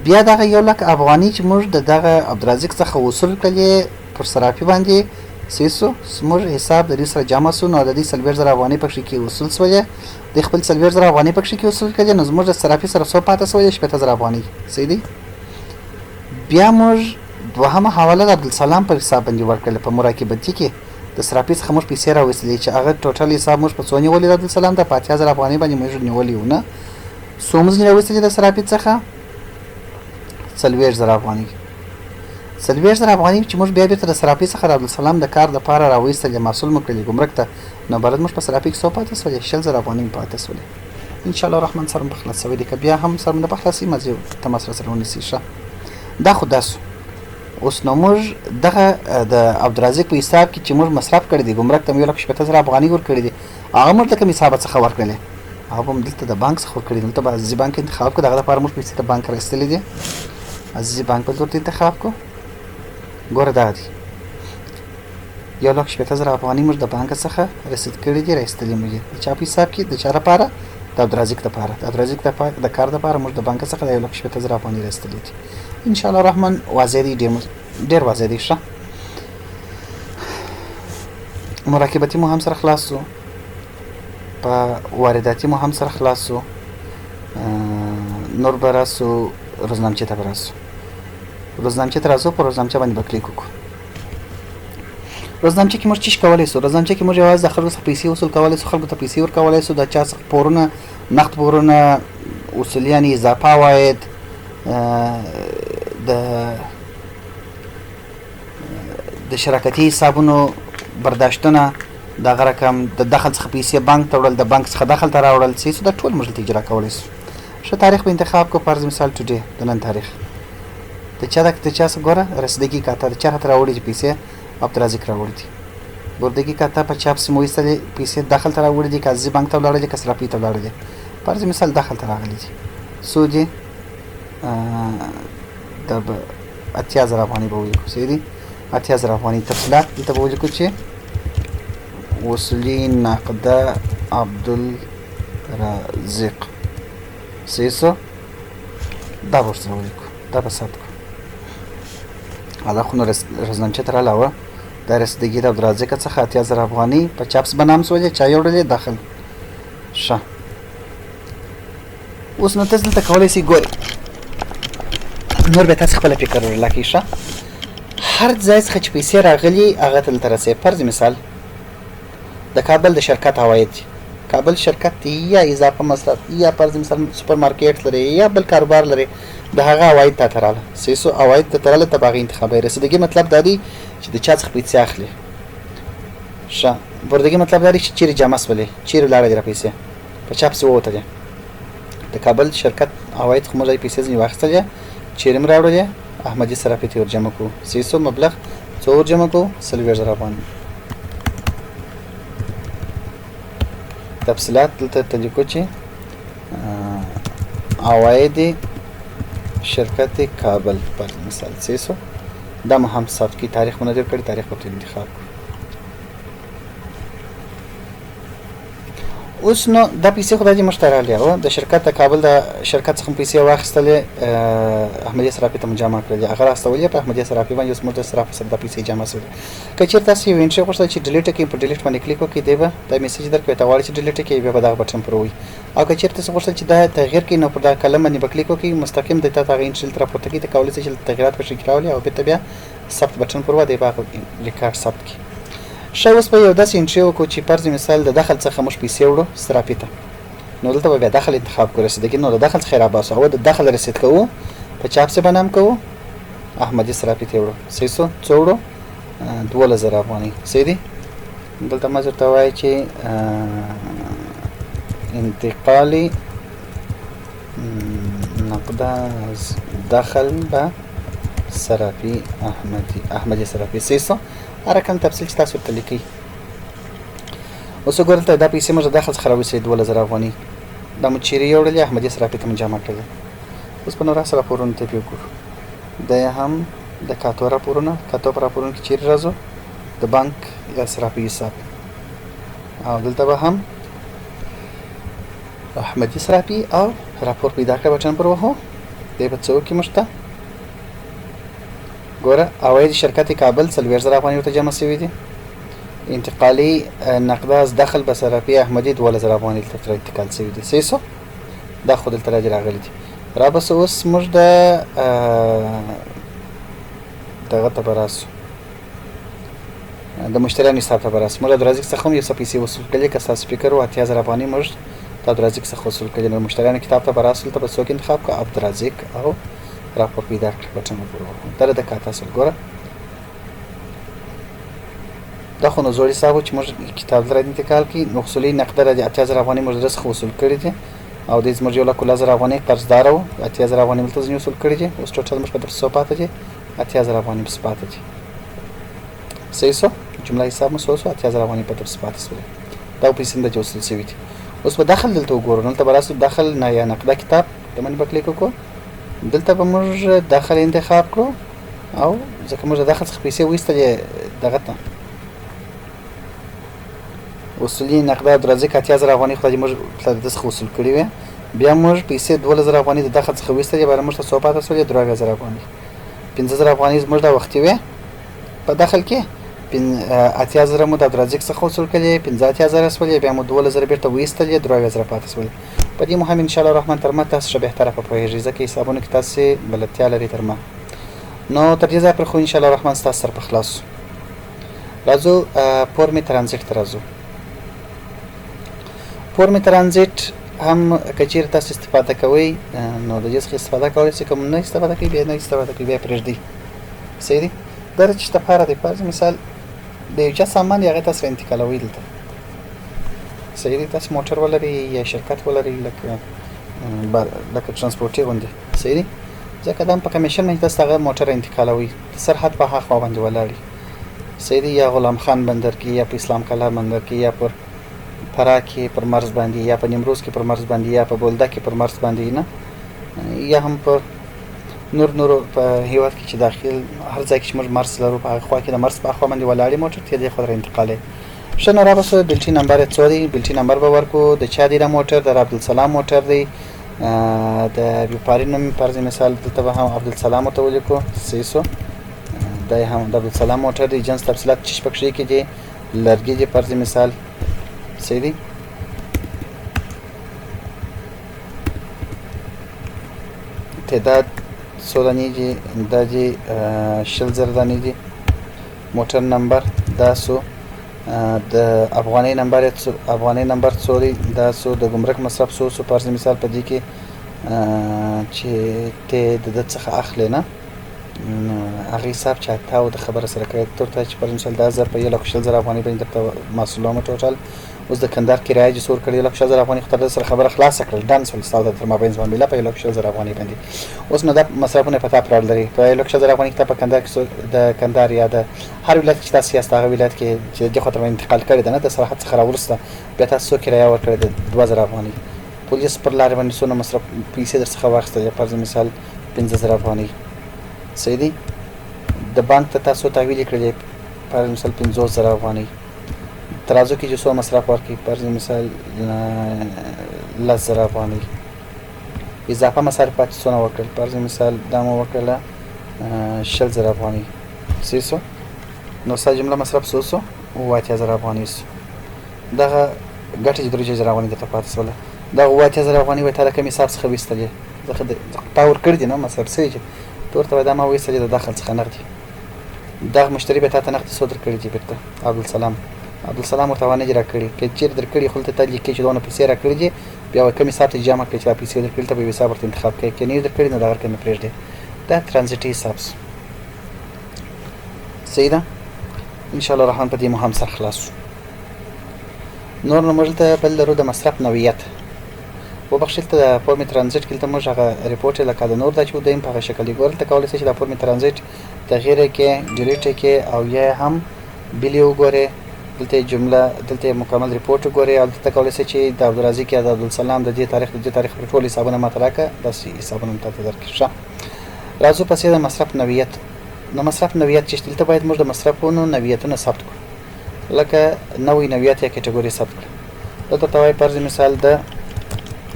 بیا دغه 1 لک افغانۍ چې موږ دغه عبدالرزاق څخه وصول کړلې پر صرافي باندې سیسو زموږ حساب د دې سره جمع سو. نو د دې 40000 افغانۍ پکې کې وصول سولې د خپل 40000 افغانۍ پکې کې وصول کړي. نو زموږ د صرافي سره څو پاتې سولې 18000 افغانۍ. صحیح دی؟ بیا موږ دوهمه حواله د عبدالسلام پر حساب باندې ورکړل په مراقبتي کې د صرافي څخه موږ پیسې راوستلې چې هغه ټوټل حساب موږ په څو نیولې د عبدالسلام د 5000 افغانۍ باندې موږ نیولې و نه څو موږ راوستلې د صرافي څخه 40000 افغانۍ 40000 افغانۍ چې موږ بیا بیرته د صرافي څخه د عبدالسلام د کار لپاره راوستلې محصول مو کړلې ګمرک ته. نو برد موږ په صرافي کې څو پاتې سولې 20000 افغانۍ پاتې سولې. ان شاء الله الرحمن سره په خلاصوي دي که بیا هم سره نه بخلاصي مزه تماس سره ونیسي. ښه دا خو داسو اوس نو موږ دغه د عبدالرزاق په حساب کې چې موږ مصرف کړی دی ګمرک ته مې 1,70,000 افغانۍ ورکړي دي هغه موږ د کوم حساب څخه ورکړلې هغه به هم دلته د بانک څخه ورکړي دلته به عزیزي بانک انتخاب کړو دغه لپاره موږ پیسې د بانک راایستلې دي عزیزي بانک به ورته انتخاب کړو ګوره دغه دي 1,70,000 افغانۍ موږ د بانک څخه رسید کړي دي راایستلې موږ د چا په حساب کې د چا لپاره د عبدالرزاق لپاره د عبدالرزاق د کار لپاره موږ د بانک څخه د 1,70,000 افغانۍ راایستلې دي ان شاء الله الرحمن واضح دي ډېر واضح دي ښه مراقبتي مو هم سره خلاص شو په وارداتي مو هم سره خلاص شو نور به راسو روزنامچې ته به راسو روزنامچې ته راځو په روزنامچه باندې به کلیک وکړو روزنامچه کې موږ څه کولی شو رزنامچه کې موږ یوازې د خلکو څخه پیسې وصول کولی شو خلکو ته پیسې ورکولی شو د چا څخه پورونه نقد پورونه اصول یعنې اضافه عواید د شراکتي حسابونو برداشتونه دغه رقم د دخل څخه پیسې بانک ته وړل د بانک څخه دخل ته راوړل څه دا ټول موږ دلته اجرا کولی شو ښه تاریخ به انتخاب کړو فرض مثال ټوډے د نن تاریخ د چا څخه ګوره رسیدګي کاته د چا راته راوړي چې پیسې عبدالرزاق راوړي دي بردګي کاته په چاپ سیمه ویستلې پیسې داخل ته راوړي دي که عزیزي بانک ته ولاړې دي که صرافي ته ولاړې دي فرض مثال داخل ته راغلي دي سود یې د 80,000 افغانۍ به ولیکو صحیح دي 80,000 افغانۍ تفصیلات دلته به ولیکو چې وصولي نقده عبدالرزاق صحیح سو دا به ورسره ولیکو دا به ثبت کړو حالا خو نو روزنامچې ته رالاوه دا رسیدګي د عبدالرزاق څخه 80,000 افغانۍ په چاپس به نام سولې چا یوړلې داخل ښه اوس نو تاسو دلته کولی شئ ګورئ نور به تاسو خپله فکر ورله کړئ ښه هر ځای څخه چې پیسې راغلي هغه ته دلته رسوي فرض مثال د کابل د شرکت عواید دي کابل شرکت دی یا اضافه مصرف یا فرض مثال سوپر مارکیټ لري یا بل کاروبار لري د هغه عواید ته رااله سیسو عواید ته رااله ته باغ انتخابي رسیدګي مطلب دا دی چې د چا څخه پیسې اخلي ښه بردګي مطلب دا دی چې چیرې جمع سولې چیرې لاړه دي پیسې په چاپ څه وته دي د کابل شرکت عواید خو موږ پیسې ځنی واخیستلې چیرې م راوړلې احمدي صرافي ته ورجمع کو سیسو مبلغ څو ورجمع کو 40,000 افغانۍ تفصیلات دلته تلیکو چې عواید شرکت کابل پر مثال سیسو دا مو هم ثبت کی تاریخ منظر کړی تاریخ ورته انتخاب اوس نو دا پیسې خدای دې مشتراله و د شرکت کابل د شرکت څخه پیسې واخیستلې احمدي صرافي ته جمع کړل هغه راستولې په احمدي صرافي باندې اوس موږ د صرافي سره د پیسې جمع سول که چیرته تاسو یو انټری غوښتل چې ډیلیټ کړئ په ډیلیټ باندې کلیک وکړئ دی به دا میسج درکوي ته غواړئ چې ډیلیټ کړئ بیا به دغه بټن پروي او که چیرته تاسو غوښتل چې دا تغییر کړئ نو پر دا کلم باندې کلیک وکړئ مستقیم د تاسو هغه انټری تر راپورته کړئ ته کولای شئ چې تغیرات په شکل راولي او بیا ثبت بټن پروا دی به ریکارډ ثبت کړئ ښه اوس به یو داسې انټری وکړو چې فرض مثال د دخل څخه موږ پیسې وړو صرافي ته نو دلته به بیا دخل انتخاب کړو رسیدګي نو د دخل څخه راباسو او د دخل رسید کوو په چاپ څه بنام کوو احمدي صرافي ته وړو صحیح سو څو وړو 12,000 افغانۍ صحیح دي دلته ما درته وایي چې انتقالي نقده دخل به صرافي احمدي صرافي صحیح سو هر رقم تفصیل چې تاسو ورته لیکئ اوس وګورئ دا پیسې موږ د داخل څخه راویستلې 12,000 افغانۍ دا مو چیرې یوړلې احمدي صرافي ته مو جمع کړلې اوس په نور سره راپورونو ته وګورو دا هم د کاتو راپورونه کاتو په راپورونو کې چیرې راځو د بانک یا صرافي حساب او دلته به هم احمدي صرافي او راپور پیدا کړه بټن پر وهو دی په څو کې مشته ګوره عواید شرکت کابل 40,000 افغانۍ ورته جمع شوي دي انتقالي نقده از دخل به صرافي احمدي 12,000 افغانۍ ته انتقال شوي دي صحیح سو دا خو دلته راغلي دي را بس اوس موږ دغه ته به راسو د مشتریانو حساب ته به راسو موږ د عبدالرزاق څخه هم یو څه پیسې وصول کړلې که ستاسو فکر و 80,000 افغانۍ موږ د عبدالرزاق څخه وصول کړلې نو مشتریانو کتاب ته به راسو دلته به څوک انتخاب کړه عبدالرزاق او راپور پیدا کړه بټن وګورو دا د کاته اصل ګوره دا خو نو زوړ حساب چې موږ کتاب لري انتقال کی نو اصولي نقده د 80,000 افغانۍ موږ درس وصول کړی دي او د زموږ یو 1,00,000 افغانۍ قرضدار او 80,000 افغانۍ ملته ځنی وصول کړی دي اوس ټوټل موږ په 300 پاتې دي 8000 افغانۍ پس پاتې دي. صحیح شو؟ جمله حساب مو څو شو؟ 8000 افغانۍ پس پاتې شولې. دا پیسې هم د وصول شوي دي. اوس به دخل دلته وګورو. دلته به راسو دخل نه یا نقده کتاب د باندې به کلیک وکړو. دلته به موږ دخل انتخاب کړو او ځکه موږ د دخل څخه پیسې وایستلې دغه ته اصولي نقده درځي که 8000 افغانۍ خو موږ د څخه وصول کړي وي. بیا موږ پیسې 12000 افغانۍ د دخل څخه وایستلې بیا موږ ته څو پاتې شولې 3000 افغانۍ. 15000 افغانۍ زموږ د وختي وي په دخل کې. 8000 مو د درځي څخه وصول کړي 15000 شولې بیا مو 12000 بیرته وایستلې 3000 پاتې شولې. په دې مو هم ان شاء الله الرحمن تر ما تاسو ښه بهتره پوهیږئ ځکه حسابونه کې تاسو بلدتیا لرئ تر ما. نو تر دې ځایه پورې خو ان شاء الله الرحمن ستاسو سره په خلاص راځو. فورم ترانزیت ته راځو. فورم ترانزیت هم که چیرې تاسو استفاده کوئ نو د دې څخه استفاده کولی شئ. کوم نه استفاده کوئ بیا نه استفاده کوئ بیا پرېږدئ. صحیح دی؟ دا د چی لپاره دی؟ فرض مثال د یو چا سامان دی هغې تاسو انتقالوئ دلته. صحیح دی؟ تاسو موټر ولرئ یا شرکت ولرئ لکه ترانسپورټي غوندې. صحیح دی؟ ځکه دا هم په کمیشن باندې تاسو هغه موټر انتقالوئ د سرحد په هاخوا باندې ولاړ. صحیح دی؟ یا غلام خان بندر کې یا په اسلام کلا بندر کې یا پر فراه کې پر مرز باندې یا په نیمروز کې پر مرز باندې یا په بولده کې پر مرز باندې نه یا هم په نورو په هیواد کې چې داخل هر ځای کې چې موږ مرز لرو په هغه خوا کې د مرز په خوا باندې ولاړې موټر ته دې خو انتقالوي. ښه نو رابسو بلټي نمبر یې څو دی؟ بلټي نمبر به ورکو. د چا دی دا موټر؟ د عبدالسلام موټر دی. د لپاره نوم فرض مثال دلته به هم عبدالسلام ورته ولیکو. صحیح شو؟ دا هم د عبدالسلام موټر دی. جنس تفصیلات چې پکې کې دي لرګي دي فرض مثال. صحیح دی؟ تعداد څو دانې دي؟ دا دي 20000 دانې دي. موټر نمبر دا څو؟ د افغانۍ نمبر څو دی؟ دا څو؟ د ګمرک مصرف څو فرض مثال په دې کې چې ته د ده څخه اخلې نه هغه حساب چې تا او د خبره سره کوي تر ته چې فرض مثال 10000 په 1,20,000 افغانۍ باندې درته محصولامه ټوټل اوس د کندهار کرایه چې سور کړی 1,20,000 افغانۍ خو تر سره خبره خلاصه کړل ډن سول ستا تر مابین زما مله په 1,20,000 افغانۍ باندې. اوس نو دا مصرفونه په تا پرړ لري په 1,20,000 افغانۍ ته په کندهار کې د کندهار یا د هر ولایت چې تاسو یاست هغه ولایت کې چې د خاطر انتقال کړی ده نه د سرحد څخه راورسته بیا تاسو کرایه ورکړی د 2,000 افغانۍ. پولیس پر لارې باندې څونه مصرف پیسې در څخه واخیستلې فرض مثال 15,000 افغانۍ. صحیح دی؟ د بانک ته تاسو تحویل کړی فرض مثال 50,000 افغانۍ. ترازو کې چې څو مصرف ورکړي فرض مثال 10,000 افغانۍ. اضافه مصارفات څونه وکړل فرض مثال دا مو وکړله 60,000 افغانۍ. صحیح شو؟ نو ستا جمله مصرف څو شو؟ 80,000 افغانۍ شو. دغه ګټه چې 3,000 افغانۍ درته پاتې شوله دغه 80,000 افغانۍ به تا له کوم حساب څخه ویستلې ځکه تا ورکړي دي نو مصرف شوي چې ته ورته وایې دا ما ویستلې د دخل څخه نغدي. دغه مشتري به تا ته نغدي څو درکړي دي بیرته عبدالسلام ورته وانه دي راکړي که چیرې درکړي خو دلته تا لیکي چې دونه پیسې راکړي دي بیا وایي کوم حساب ته جمع کړي چې دا پیسې درکړي ته به یو حساب ورته انتخاب کوي که نه یې درکړي نو د هغه رقم یې پرېږدي. دا ترانزیټي حساب شو. صحیح ده؟ انشاءالله الرحمن په دې مو هم سر خلاص شو. نور نو موږ دلته بل لرو د مصرف نوعیت. وبخښئ دلته د فورم ترانزیټ کې دلته موږ هغه ریپورټ یې لکه د نور دا چې دویم په هغه شکل یې ګورئ دلته کولی شئ چې د فورم ترانزیټ تغییر یې کړئ ډیلیټ یې کړئ او یا هم بیل یې وګورئ دلته جمله دلته مکمل ریپورټ وګورئ او دلته کولی شئ چې د عبدالرزاق یا د عبدالسلام د دې تاریخ پر ټول حسابونه ماته راکړه داسې حسابونه مو تاته درکړي. ښه راځو پسې د مصرف نوعیت. نو مصرف نوعیت چې دلته باید موږ د مصرفونو نوعیتونه ثبت کړو لکه نوعی نوعیت یا کټګوري ثبت کړو. دلته ته وایي فرض مثال د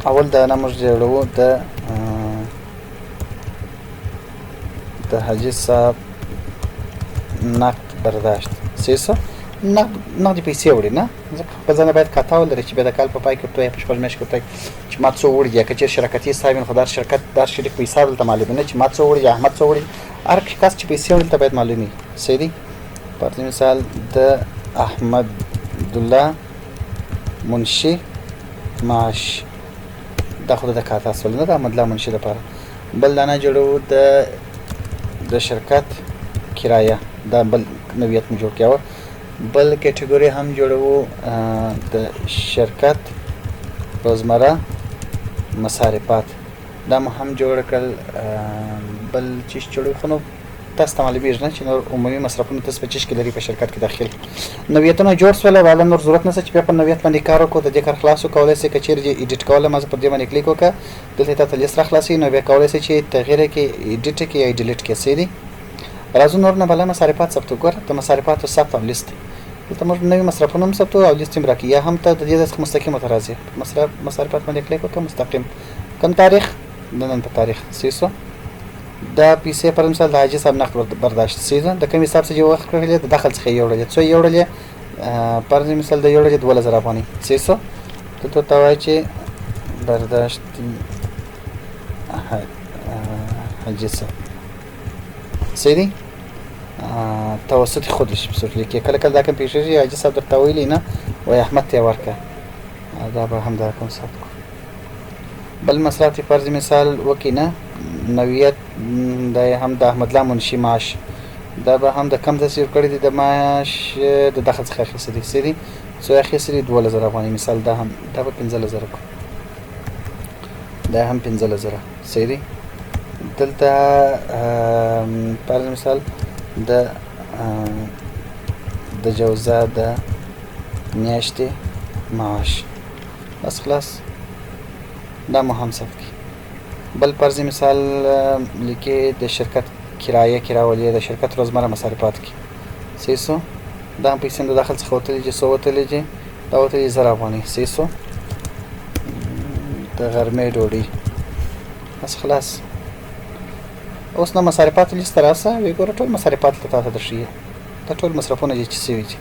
اول د نه موږ جوړوو د حاجي صاحب نقد برداشت. صحیح څه؟ نقدې پیسې وړي نه ځکه په ځانه باید کاتا ولري چې بیا د کال په پای کې ورته وایي په شپږ میاشتې کې ورته وایي چې ما څو وړي یا که چېرې شرکتي صاحب خو دا شرکت دا شریک په حساب دلته معلومي نه چې ما څو وړي یا احمد څو وړي هر کس چې پیسې وړي دلته باید معلومي. صحیح دی؟ فرض مثال د احمد الله منشي معاش دا خو د کاتا سول نه د احمد الله منشي لپاره. بل دا نه جوړو د شرکت کرایه دا بل نوعیت مو جوړ کړی. بل کټګوري هم جوړو د شرکت روزمره مصارفات دا مو هم جوړ کړل. بل چیز جوړو خو نو تاسو ته معلومیږي نه چې نور عمومي مصرفونه تاسو په چیش کې لري په شرکت کې داخل نویتونه جوړ شول او نور ضرورت نشته چې بیا په نویت باندې کار وکړو د دې کار خلاص وکولای شئ که چیرې ایډیټ کوله ما په دې باندې کلیک وکړه دلته تاسو لیست راخلاصي نو بیا کولای شئ چې تغییر کې ایډیټ کې یا ډیلیټ کې سي راځو نور نه بل مصارفات ثبت وګوره د مصارفاتو ثبت او لیست دلته موږ نوي مصرفونه هم ثبتو او لیست هم راکړي یا هم ته د دې څخه مستقیم راځي مصارفات باندې کلیک وکړه مستقیم کوم تاریخ د نن په تاریخ سیسو دا پیسې پر مثال د حاجي صاحب نقد برداشت سیزه د کوم حساب څخه یو وخت کړل د داخل څخه یو وړل څو یو وړل پر مثال د یو وړل 2000 افغاني سیسو ته توای چې برداشت حاجي صاحب سیدی توسط خودش بسوت لیکي کله کله دا کوم پیښې حاجي صاحب درته ویلی نه وای احمد ته ورکه دا به هم دا کوم ثبت بل مصرف فرض مثال وکینه نویت د هم د احمد الله منشي معاش دا به هم د کم تصویر کړی دی د معاش د دخل څخه اخیستل دي سری څو اخیستل 2000 افغاني مثال دا هم دا به 15000 کو دا هم 15000 سری دلته فرض مثال د جوزا د میاشتې معاش بس خلاص دا مهم ثبت کی بل فرض مثال لیکي د شرکت کرایه کراولې د شرکت روزمره مصارفات کی سیسو دا پیسې د داخل څخه وتلې چې سو وتلې چې دا وتلې 1000 افغاني سیسو د غرمې ډوډۍ بس خلاص اوس نو مصارفات لیست راسه وی ګوره ټول مصارفات ته تاسو درشي دا ټول مصرفونه چې سوي دي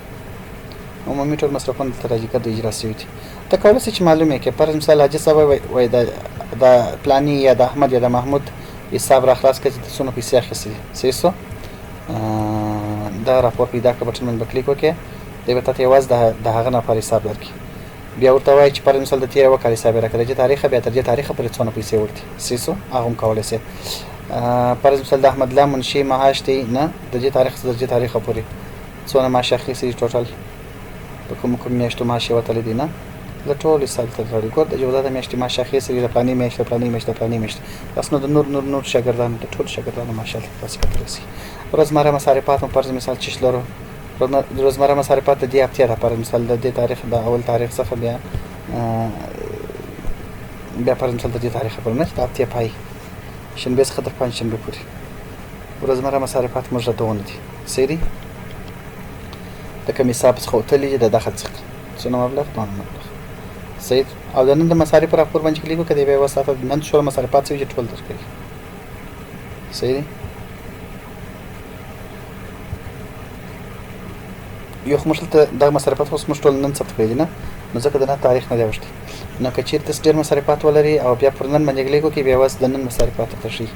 عمومي ټول مصرفونه ته راځي کده اجرا سوي دي ته کولای شې چې معلومه کې پر مثال حاجي صاحب وای د پلاني یا د احمد یا د محمود حساب را خلاص کړي چې څونه پیسې اخیستې سیسو دا راپور پیدا کړه بټن باندې کلیک وکړه دوی به تاسو یوازې د هغه نفر حساب درکړي بیا ورته وای چې پر مثال د تیر وکړ حساب راکړي چې تاریخ بیا تر دې تاریخ پورې څونه پیسې ورتي سیسو هغه هم کولای شي پر مثال د احمد الله منشي معاش دی نه د دې تاریخ څخه د دې تاریخ پورې څونه معاش اخیستې ټوټل په کوم میاشتو معاش وتل دي نه د ټول حساب ته راړي ګور د جوړه د میاشتې معاش اخیستې د پلاني میاشت پلاني میاشت تاسو نو د نور شاګردان د ټول شاګردانو معاش تاسو کتلی شي روزمره مصارفات هم پر مثال چې شلرو روزمره مصارفات د دې هفته لپاره پر مثال د دې تاریخ د اول تاریخ څخه بیا پر مثال د دې تاریخ پر نه د هفته پای شنبه څخه تر پنځشنبه پورې روزمره مصارفات موږ راټول دي سری د کوم حساب څخه وتلې د داخل څخه څونه مبلغ سید او د نن د مصارف راپور باندې کلیک وکړئ به وساته نن شو مصارفات څه ټول درکړي سید یو خمشلته د مصارفات اوس مشټول نن ثبت کړی نه نو ځکه د نن تاریخ نه دی وشته نو که چیرته ډېر مصارفات ولري او بیا پر نن باندې کلیک وکړئ به وس د نن مصارفات تشریح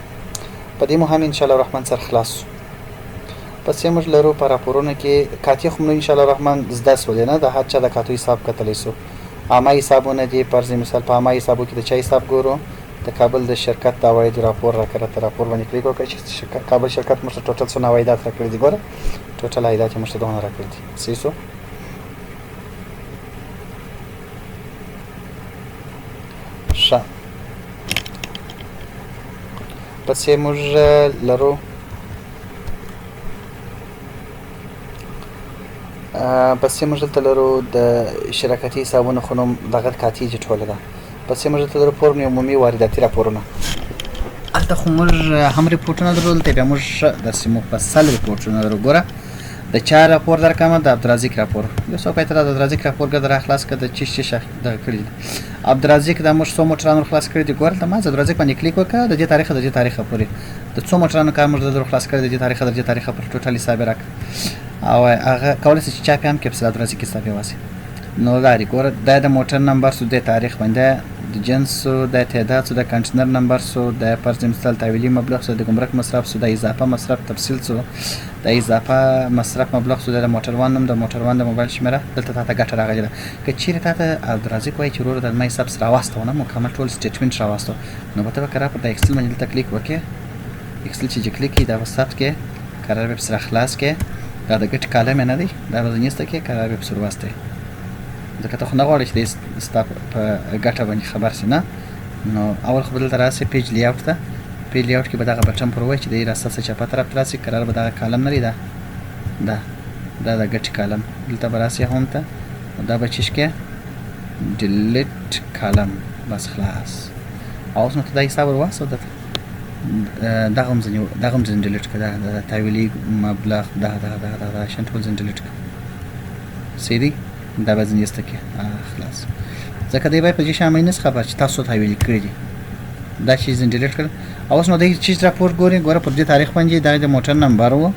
په دې مهم ان شاء الله الرحمن سره خلاص پس موږ لرو پر راپورونه کې کاتی خو ان شاء الله الرحمن زده سول نه د هر چا د کاتو حساب کتلی سو عامه حسابونه دي پرځ مثال په عامه حسابو کې د چا حساب ګورو د کابل د شرکت د عواید راپور راکړه راپور باندې کلیک وکړئ چې کابل شرکت موږ ټوټل څو عوایدات راکړي دي ګوره ټوټل عوایدات موږ ته دونه راکړي دي سیسو ښه پس موږ لرو پس موږ دلته لرو د شرکتي حسابونو خو نوم دغه کاتي ټوله ده پس موږ دلته لرو فورم عمومي وارداتي راپورونه هلته خو موږ هم ریپورټونه لرو دلته بیا موږ داسې مفصل ریپورټونه لرو ګوره د چا راپور درکمه د عبدالرزاق راپور یو څوک د عبدالرزاق راپور ګر خلاص کړه د چیش دغه کړی عبدالرزاق د موږ څو موټرانو خلاص کړی دی ګوره ته ما عبدالرزاق باندې کلیک وکړه د دې تاریخ پورې د څو موټرانو کار موږ در خلاص کړی د دې تاریخ پورې ټوټل حساب راک او هغه کولای شي چې چا په هم کې په عبدالرزاق حساب واسي نو لري ګوره د موټر نمبر سو د تاریخ باندې د جنس سو د تعداد سو د کنټینر نمبر سو د فرض مثال تحویلی مبلغ سو د ګمرک مصرف سو د اضافه مصرف تفصیل سو د اضافه مصرف مبلغ سو د موټر وان نوم د موټر وان د موبایل شمیره دلته تاسو ګټه راغلی ده که چیرې تاسو عبدالرزاق وایي چې ورور د مې حساب سره واستونه مکمل ټول سټیټمنټ راوستو نو به تاسو کرا په ایکسل باندې تکلیک وکړئ ایکسل چې کلیک کړئ دا وسات کې قرار به سره خلاص کې دا د ګټ کالم نه دی دا ورځنیسته کې قرار به سره واسطه ځکه ته خو نه غواړې چې د ستا په ګټه باندې خبر شې نه نو اول خو دلته راسې پیج لیاوټ ته په لیاوټ کې به دغه بټن پر وای چې د راسته څخه چپه طرف ته راسي قرار به دغه کالم لري دا د ګټ کالم دلته به راسي هم ته دا به چیش کې ډیلیټ کالم بس خلاص اوس نو ته دا حساب ورواسو دغه هم ځین ډیلیټ کړه د تحویلي مبلغ دا شان ټول ځین ډیلیټ کړه سیدی دا به ځین یسته کې خلاص ځکه دی به په دې شامل نه خبر چې تاسو تحویل کړی دي دا شی ځین ډیلیټ کړ اوس نو د چیز راپور ګوري په دې تاریخ باندې د موټر نمبر وو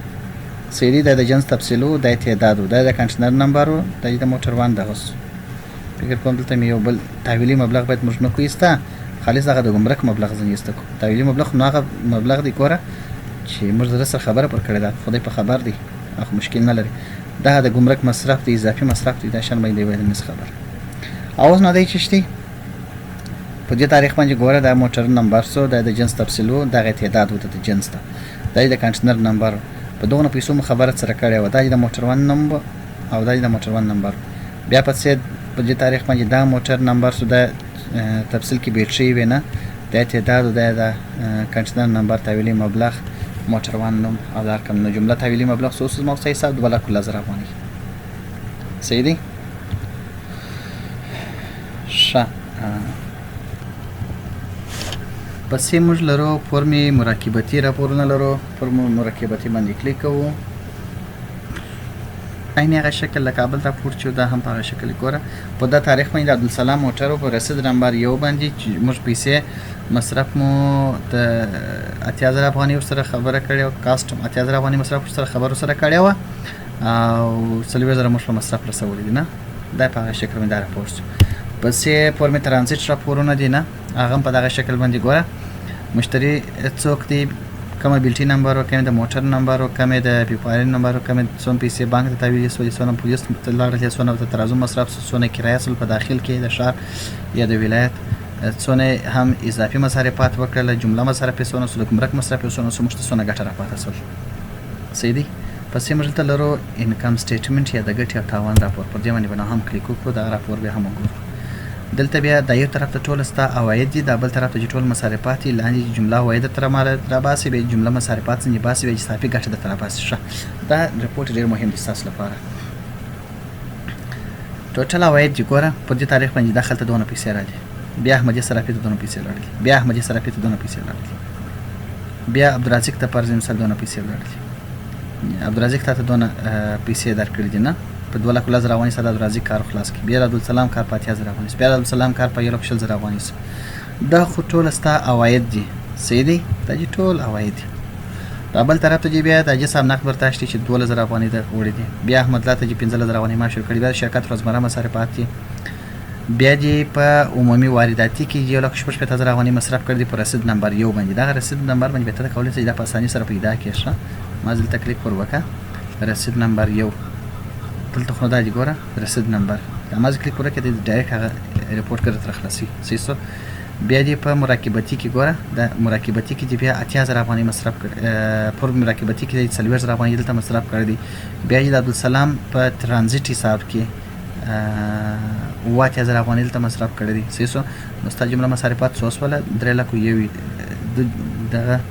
سیدی د جنس تفصیل وو د تعداد وو د کنټینر نمبر وو د موټر وان دغه فکر کوم دلته یو بل تحویلي مبلغ باید موږ نه کویسته خالص هغه د ګمرک مبلغ ځین یسته کو تحویلي مبلغ نو هغه مبلغ دی ګوره چې موږ سره خبره پر کړی دا خدای په خبر دی هغه مشکل نه لري دا د ګمرک مصرف دی اضافي مصرف دی دا شان باندې وایي نه خبر اوس نه دی چشتي په دې تاریخ باندې ګوره دا موټر نمبر سو د جنس تفصیل وو دغه تعداد وو د جنس ته د کنټینر نمبر په دوه پیسو خبره سره کړی و دا د موټر وان نمبر او دا د موټر وان نمبر بیا په دې تاریخ باندې دا موټر نمبر سو د تفصیل کې بیټری وینه د تعداد د کنټینر نمبر تحویلي مبلغ موټر وان نوم او دا کوم جمله تحویلي مبلغ سوس مو صحیح حساب 2 لک لزر افغاني صحیح دی ښه پسې موږ لرو فرمې مراقبتي راپورونه لرو فرم مراقبتي باندې کلیک کوو عین هغه شکل له کابل راپور چې دا هم په هغه شکل ګوره په دا تاریخ باندې د عبدالسلام موټر په رسید نمبر 1 باندې چې موږ پیسې مصرف مو د 8000 افغاني سره خبره کړې او کاست 8000 افغاني مصرف سره خبره سره کړې و او 3000 موږ مصرف رسولې دي نه دا په هغه شکل باندې راپور پسې فرمې ترانزیت راپورونه دي نه هغه په دغه شکل باندې ګوره مشتری څوک دی کومه بیلټي نمبر او کومه د موټر نمبر او کومه د پیپارین نمبر او کومه څوم پیسې بانک ته تحویل سولې سونه پولیس تلارته سونه ته ترازو مصرف سونه کرایه سول په داخل کې د شهر یا د ولایت سونه هم اضافي مصارفات وکړل جمله مصارف سونه سول ګمرک مصرف سونه سونه ګټه را پاتې سول سیدی پسې موږ ته لرو انکم سټیټمنټ یا د ګټې او تاوان راپور پر دې باندې هم کلیک وکړو دا راپور به هم وګورو دلته بیا د یو طرف ته ټول ستا عواید دي د بل طرف ته ټول مصارفات لاندې جمله عواید تر مال را باسي به جمله مصارفات څنګه باسي به اضافي ګټه د طرف باسي دا رپورت ډیر مهم دي تاسو لپاره ټوټل عواید ګوره په دې تاریخ باندې داخل ته دونه پیسې راځي بیا احمدي صرافي ته دونه پیسې راځي بیا احمدي صرافي ته دونه پیسې راځي بیا عبدالرزاق ته پر ځم سره دونه پیسې راځي عبدالرزاق ته دونه پیسې درکړي دي نه په 2 لک لزر افغاني سره د عبدالرزاق کار خلاص کی بیا عبدالسلام کار په 8000 افغاني بیا عبدالسلام کار په 1 لک 0 افغاني دا خو ټول ستا عواید دي سیدی دا ټول عواید دي د بل طرف ته بیا د جسم نقد برتاشتي چې 2000 افغاني د وړي دي بیا احمد لا ته 15000 افغاني معاش ورکړي بیا شرکت روزمره مصارفات دي بیا دې په عمومي وارداتي کې 1,50,000 افغاني مصرف کړی په رسید نمبر 1 باندې دا رسید نمبر باندې به ته کولای شې د په اساني سره پیدا کړې ما زل تکلیف پر وکا رسید نمبر 1 دلته خو دا دی ګوره رسید نمبر ما کلیک وکړه د ډایرکټ هغه ریپورت کړه تر خلاصي سیسو بیا دې په مراقبتي کې ګوره د مراقبتي کې بیا 8000 افغاني مصرف کړ پر مراقبتي کې 3000 افغاني دلته مصرف کړی دی بیا د عبدالسلام په ترانزیت حساب کې 8000 افغاني دلته مصرف کړی دی سیسو مستقیم جمله مصارفات 3 ولا 3 لک یو دغه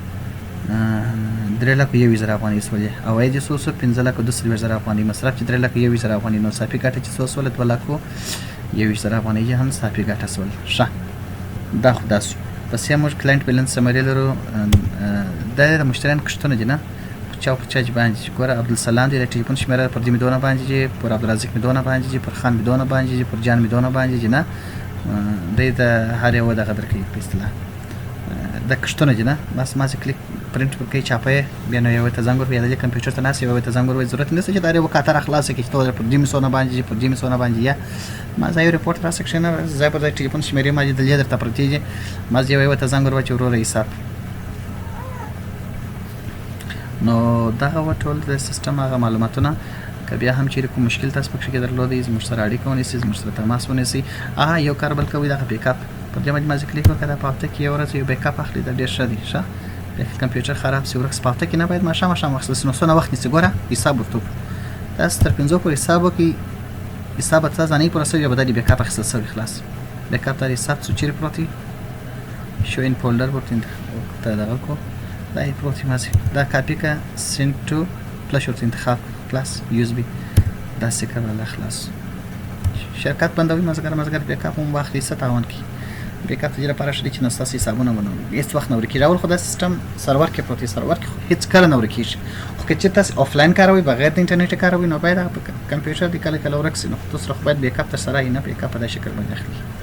3 لک یو زره افغاني سولې او اې د 15 لک 2000 افغاني مصرف چې 3 لک یو زره افغاني نو صافي ګټه چې 2 لک یو زره افغاني هم صافي ګټه سول ښه دا خو داسو پس یې موږ کلاینټ بیلانس سمری لرو د مشتریان کښتونه دي نه چا په چا باندې ګوره عبدالسلام دی ټلیفون شمیره پر دې میدونه باندې پر عبدالرزاق میدونه باندې پر خان میدونه باندې پر جان میدونه باندې نه د هر یو د قدر کې په اصطلاح د کښتونه دي نه بس ما کلیک پرینټ ورکړي چاپه بیا نو یو ته زنګ ور یا د کمپیوټر ته ناس یو ته زنګ ور ضرورت نشته چې دا یو کاتر اخلاص کې ته پر دې مسونه باندې یا ما زه یو ریپورت را سکشن زه په ټلیفون شمیره ما د لیدر ته پرتیږي ما یو ته زنګ ور و چې ورو حساب نو دا ټول د سیستم هغه معلوماتونه که بیا هم چیرې کوم مشکل تاسو پکې درلودې زموږ سره اړیکه ونیسئ زموږ سره تماس ونیسئ یو کار بل کوي دغه بیک اپ په دې باندې ما کلیک وکړه په هفته کې یو ورځ یو بیک اپ اخلي دا ډېر ښه دی ښه کمپیوټر خراب شي ورکس په هفته کې نه باید ماښام واخلئ نو څونه وخت نیسي ګوره حساب ورته تاسو تر 5 پورې حساب وکړئ حساب تاسو نه پوره شوی به د بیک اپ اخیستل شوی خلاص بیک اپ تر حساب څو چیرې پروت شو ان فولډر ورته دغه کو دا هی پروت مازی دا کاپی کا سند ټو فلاش ورته انتخاب خلاص یو اس بی دا سکر ولا خلاص شرکت بندوي مزګر بیک اپ هم واخلي ستاون کی بیک اپ لپاره پاره شې چې نستاسي حسابونه ونه هیڅ وخت نه ورکی راول خو دا سیستم سرور کې پروت سرور کې هیڅ کله نه ورکی خو که چې تاسو آفلاین کاروي بغیر د انټرنیټ کاروي نو باید په کمپیوټر د کله ورکسي نو تاسو خو باید بیک اپ تر سره نه بیک اپ په داسې شکل باندې اخلي